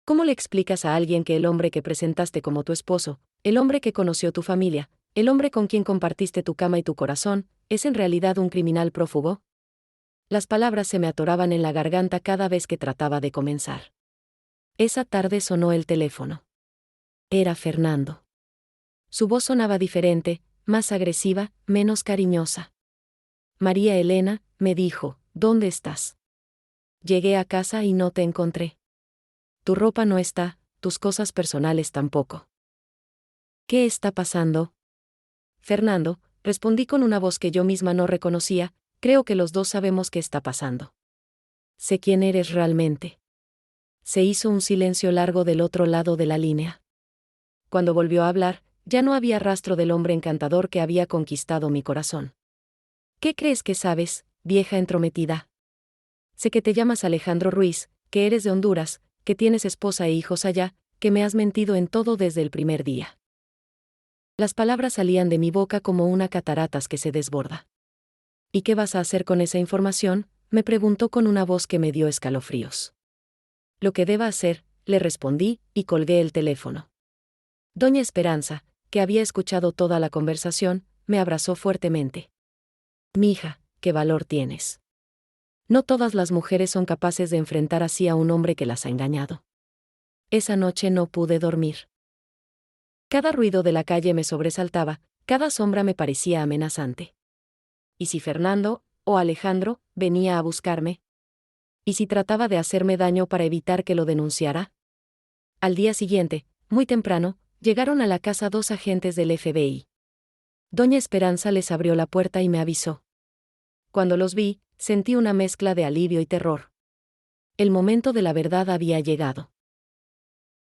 ¿Cómo le explicas a alguien que el hombre que presentaste como tu esposo, el hombre que conoció tu familia, el hombre con quien compartiste tu cama y tu corazón, es en realidad un criminal prófugo? Las palabras se me atoraban en la garganta cada vez que trataba de comenzar. Esa tarde sonó el teléfono. Era Fernando. Su voz sonaba diferente, más agresiva, menos cariñosa. María Elena, me dijo, ¿dónde estás? Llegué a casa y no te encontré. Tu ropa no está, tus cosas personales tampoco. ¿Qué está pasando? Fernando, respondí con una voz que yo misma no reconocía, creo que los dos sabemos qué está pasando. Sé quién eres realmente. Se hizo un silencio largo del otro lado de la línea. Cuando volvió a hablar, ya no había rastro del hombre encantador que había conquistado mi corazón. ¿Qué crees que sabes, vieja entrometida? Sé que te llamas Alejandro Ruiz, que eres de Honduras, que tienes esposa e hijos allá, que me has mentido en todo desde el primer día. Las palabras salían de mi boca como una cataratas que se desborda. ¿Y qué vas a hacer con esa información?, me preguntó con una voz que me dio escalofríos. Lo que deba hacer, le respondí, y colgué el teléfono. Doña Esperanza, que había escuchado toda la conversación, me abrazó fuertemente. Mija, qué valor tienes. No todas las mujeres son capaces de enfrentar así a un hombre que las ha engañado. Esa noche no pude dormir. Cada ruido de la calle me sobresaltaba, cada sombra me parecía amenazante. ¿Y si Fernando, o Alejandro, venía a buscarme? ¿Y si trataba de hacerme daño para evitar que lo denunciara? Al día siguiente, muy temprano, llegaron a la casa dos agentes del FBI. Doña Esperanza les abrió la puerta y me avisó. Cuando los vi, sentí una mezcla de alivio y terror. El momento de la verdad había llegado.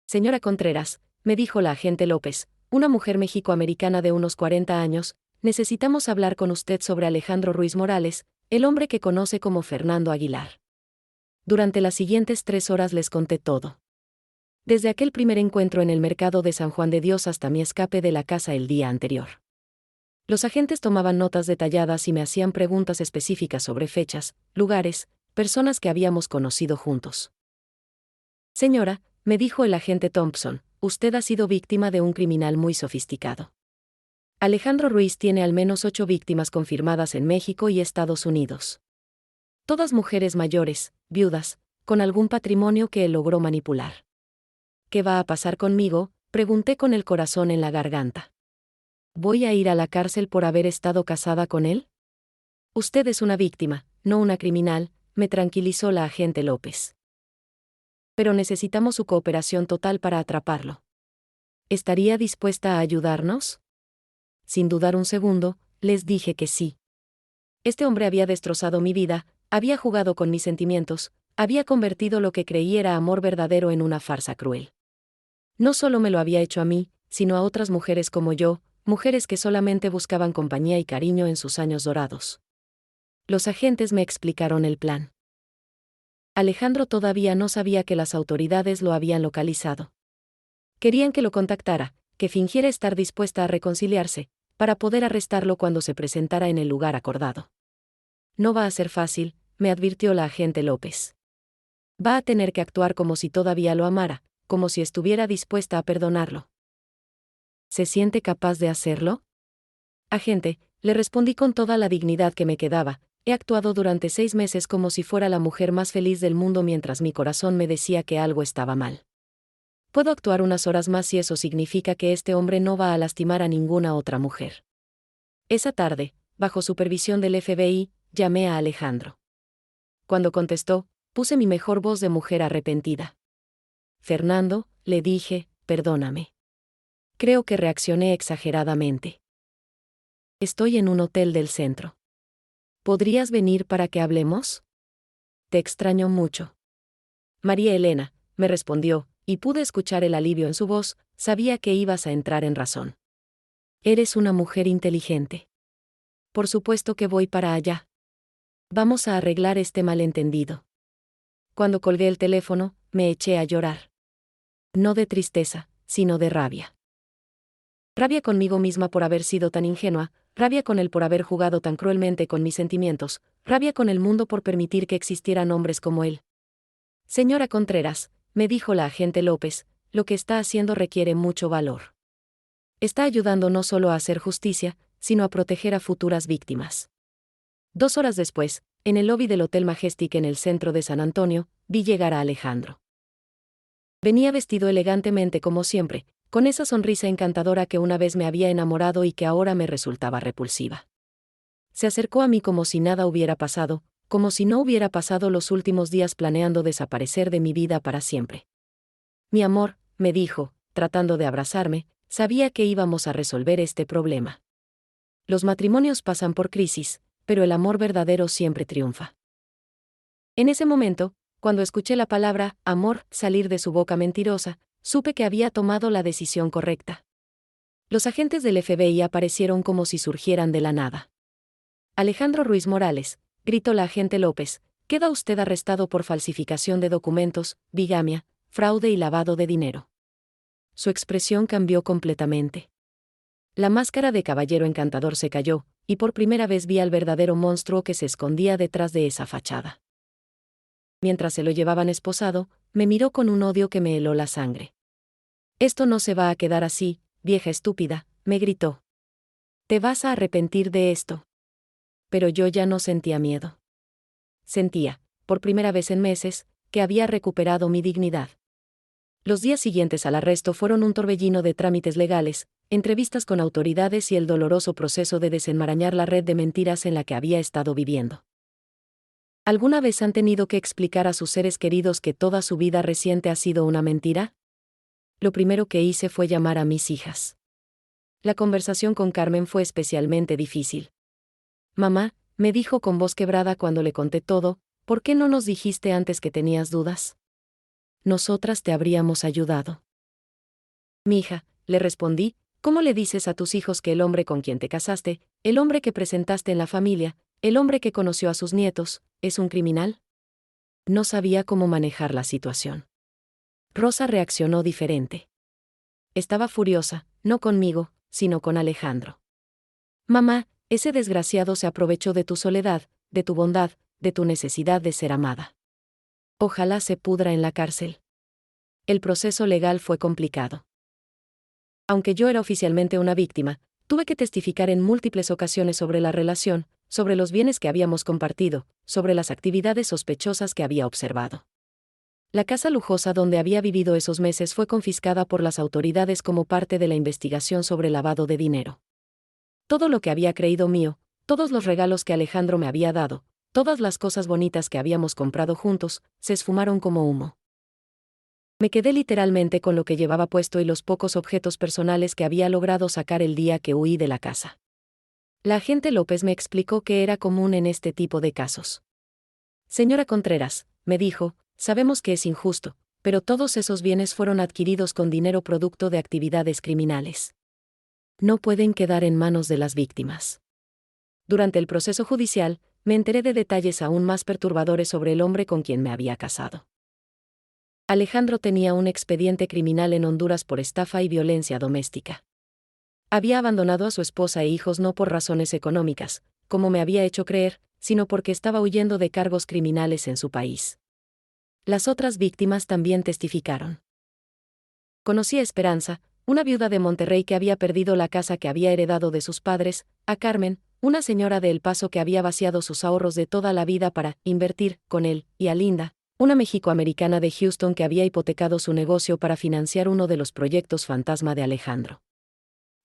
Señora Contreras, me dijo la agente López, una mujer mexicoamericana de unos 40 años, necesitamos hablar con usted sobre Alejandro Ruiz Morales, el hombre que conoce como Fernando Aguilar. Durante las siguientes 3 horas les conté todo. Desde aquel primer encuentro en el mercado de San Juan de Dios hasta mi escape de la casa el día anterior. Los agentes tomaban notas detalladas y me hacían preguntas específicas sobre fechas, lugares, personas que habíamos conocido juntos. Señora, me dijo el agente Thompson, usted ha sido víctima de un criminal muy sofisticado. Alejandro Ruiz tiene al menos 8 víctimas confirmadas en México y Estados Unidos. Todas mujeres mayores, viudas, con algún patrimonio que él logró manipular. ¿Qué va a pasar conmigo?, pregunté con el corazón en la garganta. ¿Voy a ir a la cárcel por haber estado casada con él? Usted es una víctima, no una criminal, me tranquilizó la agente López. Pero necesitamos su cooperación total para atraparlo. ¿Estaría dispuesta a ayudarnos? Sin dudar un segundo, les dije que sí. Este hombre había destrozado mi vida, había jugado con mis sentimientos, había convertido lo que creí era amor verdadero en una farsa cruel. No solo me lo había hecho a mí, sino a otras mujeres como yo, mujeres que solamente buscaban compañía y cariño en sus años dorados. Los agentes me explicaron el plan. Alejandro todavía no sabía que las autoridades lo habían localizado. Querían que lo contactara, que fingiera estar dispuesta a reconciliarse, para poder arrestarlo cuando se presentara en el lugar acordado. No va a ser fácil, me advirtió la agente López. Va a tener que actuar como si todavía lo amara, como si estuviera dispuesta a perdonarlo. ¿Se siente capaz de hacerlo? Agente, le respondí con toda la dignidad que me quedaba, he actuado durante 6 meses como si fuera la mujer más feliz del mundo mientras mi corazón me decía que algo estaba mal. Puedo actuar unas horas más si eso significa que este hombre no va a lastimar a ninguna otra mujer. Esa tarde, bajo supervisión del FBI, llamé a Alejandro. Cuando contestó, puse mi mejor voz de mujer arrepentida. Fernando, le dije, perdóname. Creo que reaccioné exageradamente. Estoy en un hotel del centro. ¿Podrías venir para que hablemos? Te extraño mucho. María Elena, me respondió, y pude escuchar el alivio en su voz, sabía que ibas a entrar en razón. Eres una mujer inteligente. Por supuesto que voy para allá. Vamos a arreglar este malentendido. Cuando colgué el teléfono, me eché a llorar. No de tristeza, sino de rabia. Rabia conmigo misma por haber sido tan ingenua, rabia con él por haber jugado tan cruelmente con mis sentimientos, rabia con el mundo por permitir que existieran hombres como él. Señora Contreras, me dijo la agente López, lo que está haciendo requiere mucho valor. Está ayudando no solo a hacer justicia, sino a proteger a futuras víctimas. 2 horas después, en el lobby del Hotel Majestic en el centro de San Antonio, vi llegar a Alejandro. Venía vestido elegantemente como siempre, con esa sonrisa encantadora que una vez me había enamorado y que ahora me resultaba repulsiva. Se acercó a mí como si nada hubiera pasado, como si no hubiera pasado los últimos días planeando desaparecer de mi vida para siempre. Mi amor, me dijo, tratando de abrazarme, sabía que íbamos a resolver este problema. Los matrimonios pasan por crisis, pero el amor verdadero siempre triunfa. En ese momento, cuando escuché la palabra amor salir de su boca mentirosa, supe que había tomado la decisión correcta. Los agentes del FBI aparecieron como si surgieran de la nada. Alejandro Ruiz Morales, gritó la agente López, queda usted arrestado por falsificación de documentos, bigamia, fraude y lavado de dinero. Su expresión cambió completamente. La máscara de caballero encantador se cayó, y por primera vez vi al verdadero monstruo que se escondía detrás de esa fachada. Mientras se lo llevaban esposado, me miró con un odio que me heló la sangre. Esto no se va a quedar así, vieja estúpida, me gritó. Te vas a arrepentir de esto. Pero yo ya no sentía miedo. Sentía, por primera vez en meses, que había recuperado mi dignidad. Los días siguientes al arresto fueron un torbellino de trámites legales, entrevistas con autoridades y el doloroso proceso de desenmarañar la red de mentiras en la que había estado viviendo. ¿Alguna vez han tenido que explicar a sus seres queridos que toda su vida reciente ha sido una mentira? Lo primero que hice fue llamar a mis hijas. La conversación con Carmen fue especialmente difícil. Mamá, me dijo con voz quebrada cuando le conté todo, ¿por qué no nos dijiste antes que tenías dudas? Nosotras te habríamos ayudado. Mija, le respondí, ¿cómo le dices a tus hijos que el hombre con quien te casaste, el hombre que presentaste en la familia, el hombre que conoció a sus nietos, es un criminal? No sabía cómo manejar la situación. Rosa reaccionó diferente. Estaba furiosa, no conmigo, sino con Alejandro. Mamá, ese desgraciado se aprovechó de tu soledad, de tu bondad, de tu necesidad de ser amada. Ojalá se pudra en la cárcel. El proceso legal fue complicado. Aunque yo era oficialmente una víctima, tuve que testificar en múltiples ocasiones sobre la relación, sobre los bienes que habíamos compartido, sobre las actividades sospechosas que había observado. La casa lujosa donde había vivido esos meses fue confiscada por las autoridades como parte de la investigación sobre lavado de dinero. Todo lo que había creído mío, todos los regalos que Alejandro me había dado, todas las cosas bonitas que habíamos comprado juntos, se esfumaron como humo. Me quedé literalmente con lo que llevaba puesto y los pocos objetos personales que había logrado sacar el día que huí de la casa. La agente López me explicó que era común en este tipo de casos. Señora Contreras, me dijo, sabemos que es injusto, pero todos esos bienes fueron adquiridos con dinero producto de actividades criminales. No pueden quedar en manos de las víctimas. Durante el proceso judicial, me enteré de detalles aún más perturbadores sobre el hombre con quien me había casado. Alejandro tenía un expediente criminal en Honduras por estafa y violencia doméstica. Había abandonado a su esposa e hijos no por razones económicas, como me había hecho creer, sino porque estaba huyendo de cargos criminales en su país. Las otras víctimas también testificaron. Conocí a Esperanza, una viuda de Monterrey que había perdido la casa que había heredado de sus padres, a Carmen, una señora de El Paso que había vaciado sus ahorros de toda la vida para invertir con él, y a Linda, una mexicoamericana de Houston que había hipotecado su negocio para financiar uno de los proyectos fantasma de Alejandro.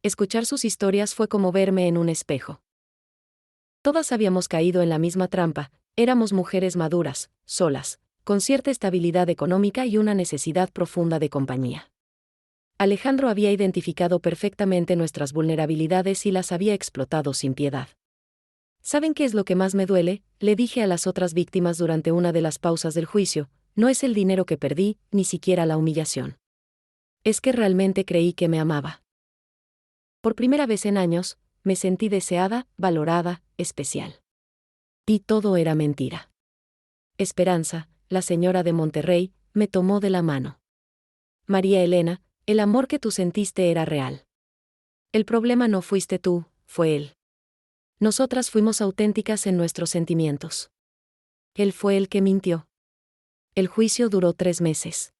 Escuchar sus historias fue como verme en un espejo. Todas habíamos caído en la misma trampa, éramos mujeres maduras, solas, con cierta estabilidad económica y una necesidad profunda de compañía. Alejandro había identificado perfectamente nuestras vulnerabilidades y las había explotado sin piedad. ¿Saben qué es lo que más me duele?, le dije a las otras víctimas durante una de las pausas del juicio, no es el dinero que perdí, ni siquiera la humillación. Es que realmente creí que me amaba. Por primera vez en años, me sentí deseada, valorada, especial. Y todo era mentira. Esperanza, la señora de Monterrey, me tomó de la mano. María Elena, el amor que tú sentiste era real. El problema no fuiste tú, fue él. Nosotras fuimos auténticas en nuestros sentimientos. Él fue el que mintió. El juicio duró 3 meses.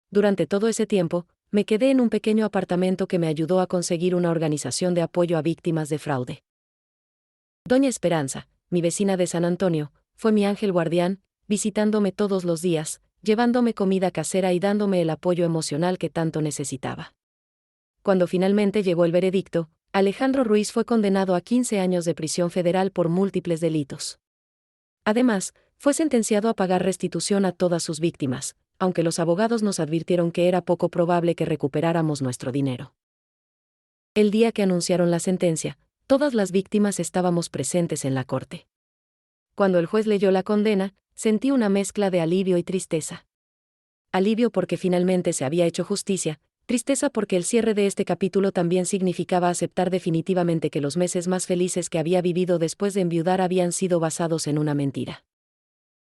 Durante todo ese tiempo, me quedé en un pequeño apartamento que me ayudó a conseguir una organización de apoyo a víctimas de fraude. Doña Esperanza, mi vecina de San Antonio, fue mi ángel guardián, visitándome todos los días, llevándome comida casera y dándome el apoyo emocional que tanto necesitaba. Cuando finalmente llegó el veredicto, Alejandro Ruiz fue condenado a 15 años de prisión federal por múltiples delitos. Además, fue sentenciado a pagar restitución a todas sus víctimas, aunque los abogados nos advirtieron que era poco probable que recuperáramos nuestro dinero. El día que anunciaron la sentencia, todas las víctimas estábamos presentes en la corte. Cuando el juez leyó la condena, sentí una mezcla de alivio y tristeza. Alivio porque finalmente se había hecho justicia, tristeza porque el cierre de este capítulo también significaba aceptar definitivamente que los meses más felices que había vivido después de enviudar habían sido basados en una mentira.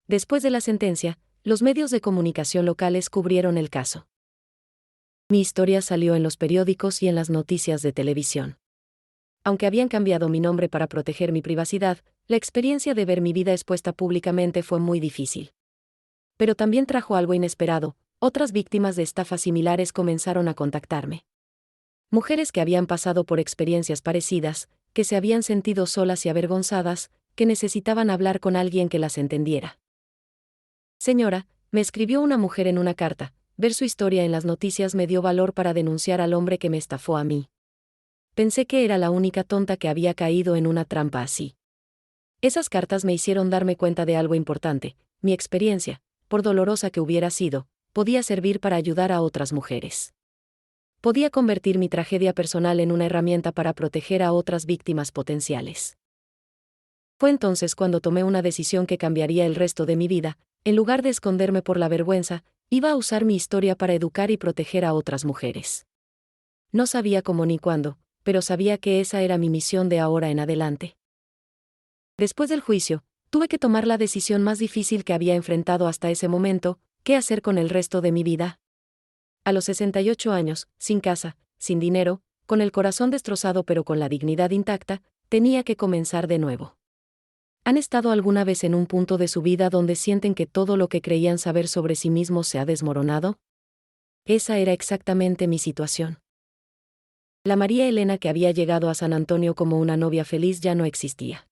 Después de la sentencia, los medios de comunicación locales cubrieron el caso. Mi historia salió en los periódicos y en las noticias de televisión. Aunque habían cambiado mi nombre para proteger mi privacidad, la experiencia de ver mi vida expuesta públicamente fue muy difícil. Pero también trajo algo inesperado. Otras víctimas de estafas similares comenzaron a contactarme. Mujeres que habían pasado por experiencias parecidas, que se habían sentido solas y avergonzadas, que necesitaban hablar con alguien que las entendiera. Señora, me escribió una mujer en una carta, ver su historia en las noticias me dio valor para denunciar al hombre que me estafó a mí. Pensé que era la única tonta que había caído en una trampa así. Esas cartas me hicieron darme cuenta de algo importante, mi experiencia, por dolorosa que hubiera sido, podía servir para ayudar a otras mujeres. Podía convertir mi tragedia personal en una herramienta para proteger a otras víctimas potenciales. Fue entonces cuando tomé una decisión que cambiaría el resto de mi vida. En lugar de esconderme por la vergüenza, iba a usar mi historia para educar y proteger a otras mujeres. No sabía cómo ni cuándo, pero sabía que esa era mi misión de ahora en adelante. Después del juicio, tuve que tomar la decisión más difícil que había enfrentado hasta ese momento: ¿qué hacer con el resto de mi vida? A los 68 años, sin casa, sin dinero, con el corazón destrozado pero con la dignidad intacta, tenía que comenzar de nuevo. ¿Han estado alguna vez en un punto de su vida donde sienten que todo lo que creían saber sobre sí mismos se ha desmoronado? Esa era exactamente mi situación. La María Elena que había llegado a San Antonio como una novia feliz ya no existía.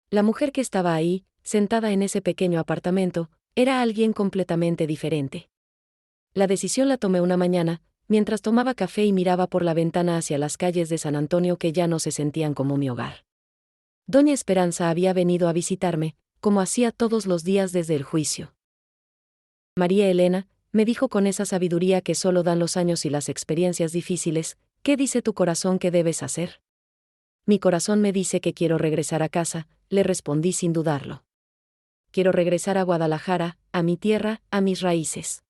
La mujer que estaba ahí, sentada en ese pequeño apartamento, Era alguien completamente diferente. La decisión la tomé una mañana, mientras tomaba café y miraba por la ventana hacia las calles de San Antonio que ya no se sentían como mi hogar. Doña Esperanza había venido a visitarme, como hacía todos los días desde el juicio. María Elena, me dijo con esa sabiduría que solo dan los años y las experiencias difíciles, ¿qué dice tu corazón que debes hacer? Mi corazón me dice que quiero regresar a casa, le respondí sin dudarlo. Quiero regresar a Guadalajara, a mi tierra, a mis raíces.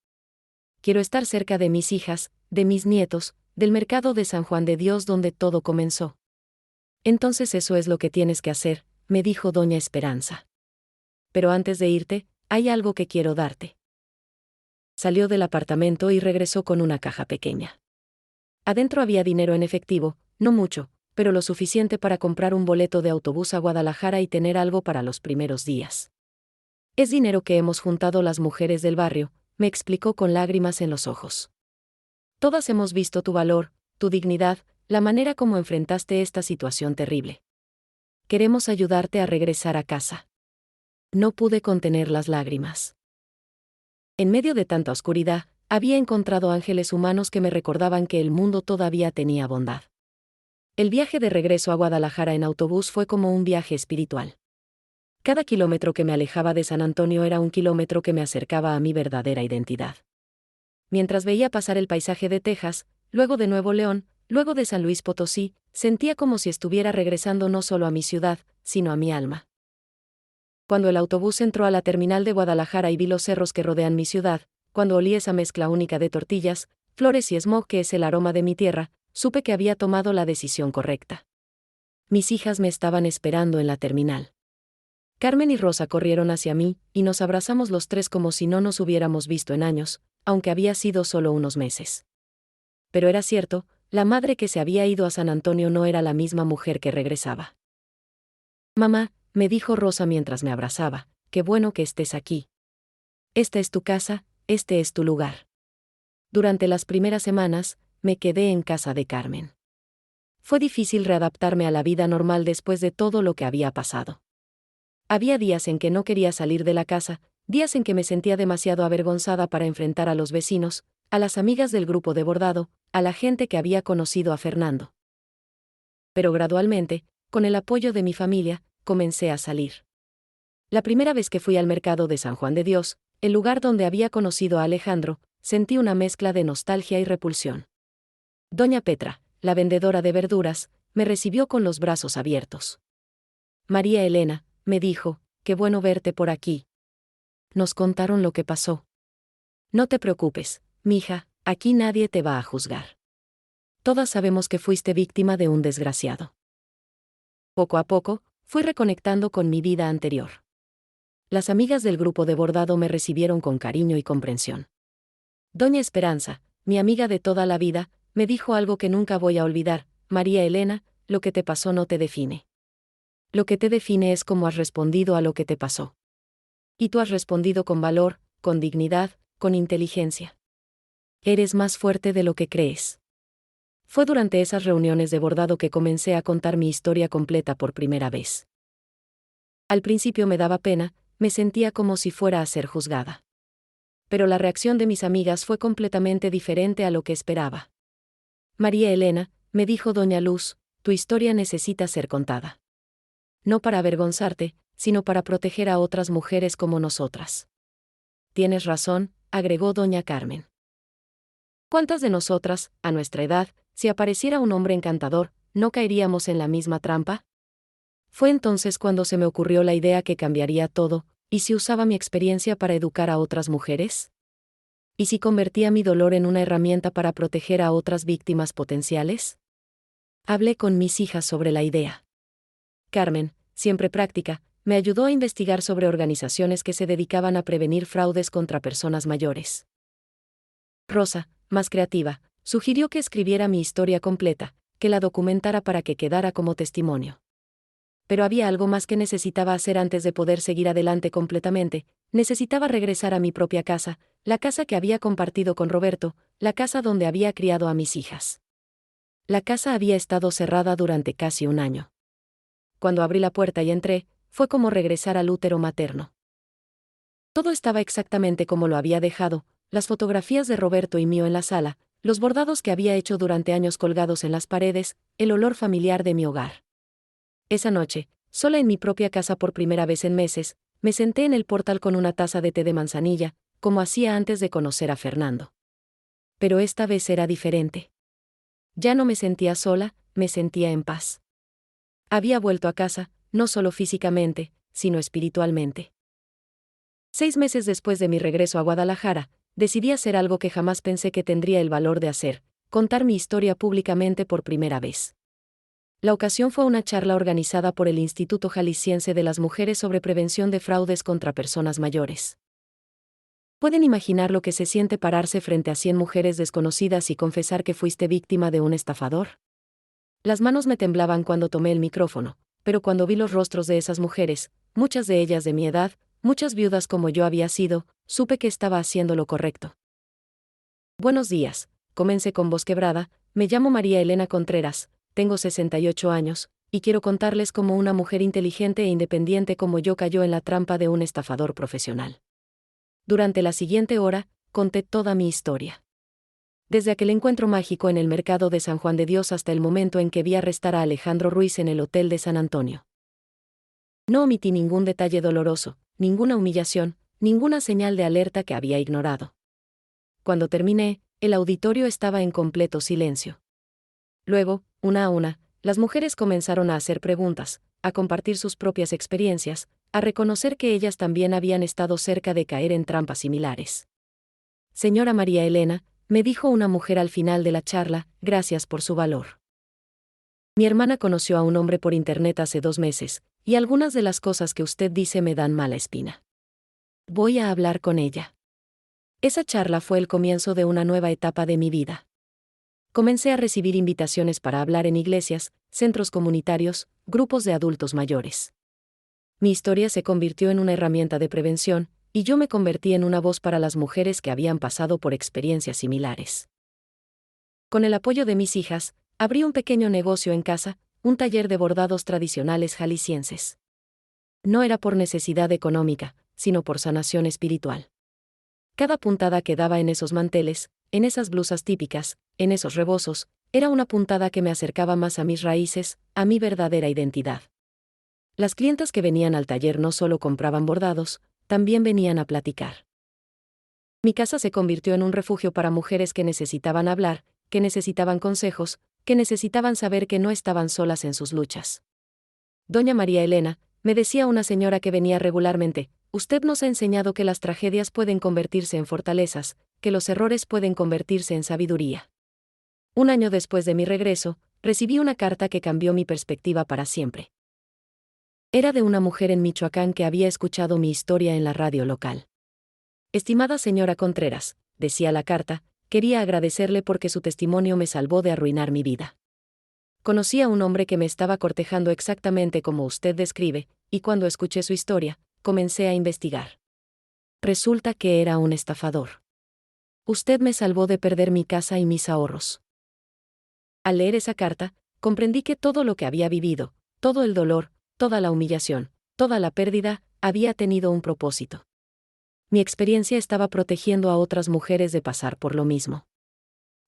Quiero estar cerca de mis hijas, de mis nietos, del mercado de San Juan de Dios donde todo comenzó. Entonces eso es lo que tienes que hacer, me dijo doña Esperanza. Pero antes de irte, hay algo que quiero darte. Salió del apartamento y regresó con una caja pequeña. Adentro había dinero en efectivo, no mucho, pero lo suficiente para comprar un boleto de autobús a Guadalajara y tener algo para los primeros días. Es dinero que hemos juntado las mujeres del barrio, me explicó con lágrimas en los ojos. Todas hemos visto tu valor, tu dignidad, la manera como enfrentaste esta situación terrible. Queremos ayudarte a regresar a casa. No pude contener las lágrimas. En medio de tanta oscuridad, había encontrado ángeles humanos que me recordaban que el mundo todavía tenía bondad. El viaje de regreso a Guadalajara en autobús fue como un viaje espiritual. Cada kilómetro que me alejaba de San Antonio era un kilómetro que me acercaba a mi verdadera identidad. Mientras veía pasar el paisaje de Texas, luego de Nuevo León, luego de San Luis Potosí, sentía como si estuviera regresando no solo a mi ciudad, sino a mi alma. Cuando el autobús entró a la terminal de Guadalajara y vi los cerros que rodean mi ciudad, cuando olí esa mezcla única de tortillas, flores y smog que es el aroma de mi tierra, supe que había tomado la decisión correcta. Mis hijas me estaban esperando en la terminal. Carmen y Rosa corrieron hacia mí, y nos abrazamos los tres como si no nos hubiéramos visto en años, aunque había sido solo unos meses. Pero era cierto, la madre que se había ido a San Antonio no era la misma mujer que regresaba. Mamá, me dijo Rosa mientras me abrazaba, qué bueno que estés aquí. Esta es tu casa, este es tu lugar. Durante las primeras semanas, me quedé en casa de Carmen. Fue difícil readaptarme a la vida normal después de todo lo que había pasado. Había días en que no quería salir de la casa, días en que me sentía demasiado avergonzada para enfrentar a los vecinos, a las amigas del grupo de bordado, a la gente que había conocido a Fernando. Pero gradualmente, con el apoyo de mi familia, comencé a salir. La primera vez que fui al mercado de San Juan de Dios, el lugar donde había conocido a Alejandro, sentí una mezcla de nostalgia y repulsión. Doña Petra, la vendedora de verduras, me recibió con los brazos abiertos. María Elena, me dijo, qué bueno verte por aquí. Nos contaron lo que pasó. No te preocupes, mija, aquí nadie te va a juzgar. Todas sabemos que fuiste víctima de un desgraciado. Poco a poco, fui reconectando con mi vida anterior. Las amigas del grupo de bordado me recibieron con cariño y comprensión. Doña Esperanza, mi amiga de toda la vida, me dijo algo que nunca voy a olvidar, María Elena, lo que te pasó no te define. Lo que te define es cómo has respondido a lo que te pasó. Y tú has respondido con valor, con dignidad, con inteligencia. Eres más fuerte de lo que crees. Fue durante esas reuniones de bordado que comencé a contar mi historia completa por primera vez. Al principio me daba pena, me sentía como si fuera a ser juzgada. Pero la reacción de mis amigas fue completamente diferente a lo que esperaba. María Elena, me dijo doña Luz, tu historia necesita ser contada. No para avergonzarte, sino para proteger a otras mujeres como nosotras. Tienes razón, agregó doña Carmen. ¿Cuántas de nosotras, a nuestra edad, si apareciera un hombre encantador, no caeríamos en la misma trampa? Fue entonces cuando se me ocurrió la idea que cambiaría todo, ¿y si usaba mi experiencia para educar a otras mujeres? ¿Y si convertía mi dolor en una herramienta para proteger a otras víctimas potenciales? Hablé con mis hijas sobre la idea. Carmen, siempre práctica, me ayudó a investigar sobre organizaciones que se dedicaban a prevenir fraudes contra personas mayores. Rosa, más creativa, sugirió que escribiera mi historia completa, que la documentara para que quedara como testimonio. Pero había algo más que necesitaba hacer antes de poder seguir adelante completamente, necesitaba regresar a mi propia casa, la casa que había compartido con Roberto, la casa donde había criado a mis hijas. La casa había estado cerrada durante casi un año. Cuando abrí la puerta y entré, fue como regresar al útero materno. Todo estaba exactamente como lo había dejado, las fotografías de Roberto y mío en la sala, los bordados que había hecho durante años colgados en las paredes, el olor familiar de mi hogar. Esa noche, sola en mi propia casa por primera vez en meses, me senté en el portal con una taza de té de manzanilla, como hacía antes de conocer a Fernando. Pero esta vez era diferente. Ya no me sentía sola, me sentía en paz. Había vuelto a casa, no solo físicamente, sino espiritualmente. 6 meses después de mi regreso a Guadalajara, decidí hacer algo que jamás pensé que tendría el valor de hacer: contar mi historia públicamente por primera vez. La ocasión fue una charla organizada por el Instituto Jalisciense de las Mujeres sobre prevención de fraudes contra personas mayores. ¿Pueden imaginar lo que se siente pararse frente a 100 mujeres desconocidas y confesar que fuiste víctima de un estafador? Las manos me temblaban cuando tomé el micrófono, pero cuando vi los rostros de esas mujeres, muchas de ellas de mi edad, muchas viudas como yo había sido, supe que estaba haciendo lo correcto. Buenos días, comencé con voz quebrada, me llamo María Elena Contreras, tengo 68 años, y quiero contarles cómo una mujer inteligente e independiente como yo cayó en la trampa de un estafador profesional. Durante la siguiente hora, conté toda mi historia. Desde aquel encuentro mágico en el mercado de San Juan de Dios hasta el momento en que vi arrestar a Alejandro Ruiz en el hotel de San Antonio. No omití ningún detalle doloroso, ninguna humillación, ninguna señal de alerta que había ignorado. Cuando terminé, el auditorio estaba en completo silencio. Luego, una a una, las mujeres comenzaron a hacer preguntas, a compartir sus propias experiencias, a reconocer que ellas también habían estado cerca de caer en trampas similares. Señora María Elena, me dijo una mujer al final de la charla, gracias por su valor. Mi hermana conoció a un hombre por internet hace 2 meses, y algunas de las cosas que usted dice me dan mala espina. Voy a hablar con ella. Esa charla fue el comienzo de una nueva etapa de mi vida. Comencé a recibir invitaciones para hablar en iglesias, centros comunitarios, grupos de adultos mayores. Mi historia se convirtió en una herramienta de prevención, y yo me convertí en una voz para las mujeres que habían pasado por experiencias similares. Con el apoyo de mis hijas, abrí un pequeño negocio en casa, un taller de bordados tradicionales jaliscienses. No era por necesidad económica, sino por sanación espiritual. Cada puntada que daba en esos manteles, en esas blusas típicas, en esos rebozos, era una puntada que me acercaba más a mis raíces, a mi verdadera identidad. Las clientas que venían al taller no solo compraban bordados, también venían a platicar. Mi casa se convirtió en un refugio para mujeres que necesitaban hablar, que necesitaban consejos, que necesitaban saber que no estaban solas en sus luchas. Doña María Elena, me decía una señora que venía regularmente, usted nos ha enseñado que las tragedias pueden convertirse en fortalezas, que los errores pueden convertirse en sabiduría. Un año después de mi regreso, recibí una carta que cambió mi perspectiva para siempre. Era de una mujer en Michoacán que había escuchado mi historia en la radio local. Estimada señora Contreras, decía la carta, quería agradecerle porque su testimonio me salvó de arruinar mi vida. Conocí a un hombre que me estaba cortejando exactamente como usted describe, y cuando escuché su historia, comencé a investigar. Resulta que era un estafador. Usted me salvó de perder mi casa y mis ahorros. Al leer esa carta, comprendí que todo lo que había vivido, todo el dolor, toda la humillación, toda la pérdida, había tenido un propósito. Mi experiencia estaba protegiendo a otras mujeres de pasar por lo mismo.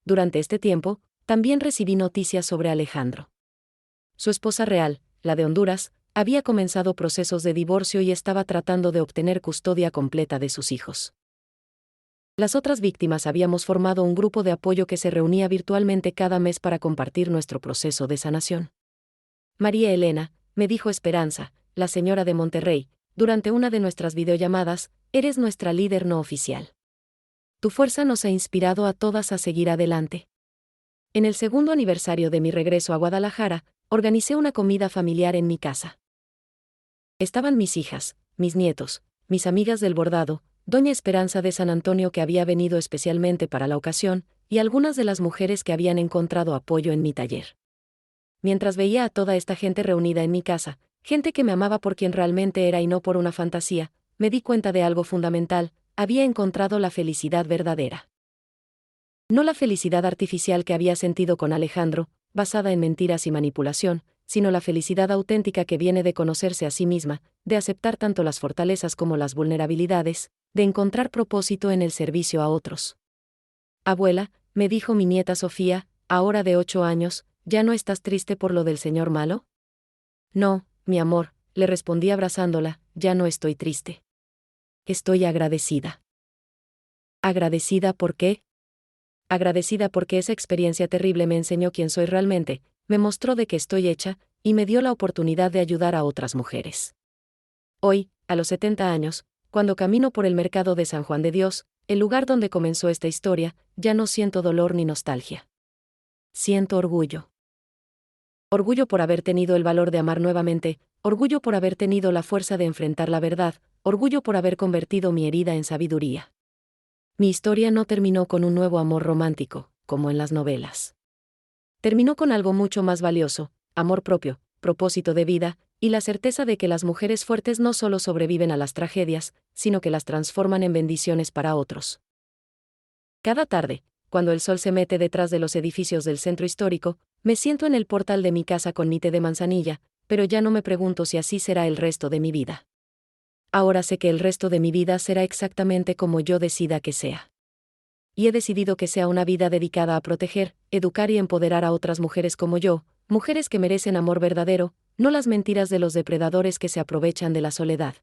Durante este tiempo, también recibí noticias sobre Alejandro. Su esposa real, la de Honduras, había comenzado procesos de divorcio y estaba tratando de obtener custodia completa de sus hijos. Las otras víctimas habíamos formado un grupo de apoyo que se reunía virtualmente cada mes para compartir nuestro proceso de sanación. María Elena, me dijo Esperanza, la señora de Monterrey, durante una de nuestras videollamadas, eres nuestra líder no oficial. Tu fuerza nos ha inspirado a todas a seguir adelante. En el segundo aniversario de mi regreso a Guadalajara, organicé una comida familiar en mi casa. Estaban mis hijas, mis nietos, mis amigas del bordado, doña Esperanza de San Antonio que había venido especialmente para la ocasión, y algunas de las mujeres que habían encontrado apoyo en mi taller. Mientras veía a toda esta gente reunida en mi casa, gente que me amaba por quien realmente era y no por una fantasía, me di cuenta de algo fundamental: había encontrado la felicidad verdadera. No la felicidad artificial que había sentido con Alejandro, basada en mentiras y manipulación, sino la felicidad auténtica que viene de conocerse a sí misma, de aceptar tanto las fortalezas como las vulnerabilidades, de encontrar propósito en el servicio a otros. Abuela, me dijo mi nieta Sofía, ahora de 8 años, ¿ya no estás triste por lo del señor malo? No, mi amor, le respondí abrazándola, ya no estoy triste. Estoy agradecida. ¿Agradecida por qué? Agradecida porque esa experiencia terrible me enseñó quién soy realmente, me mostró de qué estoy hecha, y me dio la oportunidad de ayudar a otras mujeres. Hoy, a los 70 años, cuando camino por el mercado de San Juan de Dios, el lugar donde comenzó esta historia, ya no siento dolor ni nostalgia. Siento orgullo. Orgullo por haber tenido el valor de amar nuevamente, orgullo por haber tenido la fuerza de enfrentar la verdad, orgullo por haber convertido mi herida en sabiduría. Mi historia no terminó con un nuevo amor romántico, como en las novelas. Terminó con algo mucho más valioso, amor propio, propósito de vida, y la certeza de que las mujeres fuertes no solo sobreviven a las tragedias, sino que las transforman en bendiciones para otros. Cada tarde, cuando el sol se mete detrás de los edificios del centro histórico, me siento en el portal de mi casa con mi té de manzanilla, pero ya no me pregunto si así será el resto de mi vida. Ahora sé que el resto de mi vida será exactamente como yo decida que sea. Y he decidido que sea una vida dedicada a proteger, educar y empoderar a otras mujeres como yo, mujeres que merecen amor verdadero, no las mentiras de los depredadores que se aprovechan de la soledad.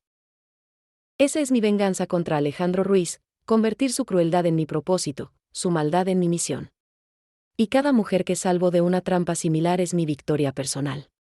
Esa es mi venganza contra Alejandro Ruiz, convertir su crueldad en mi propósito, su maldad en mi misión. Y cada mujer que salvo de una trampa similar es mi victoria personal.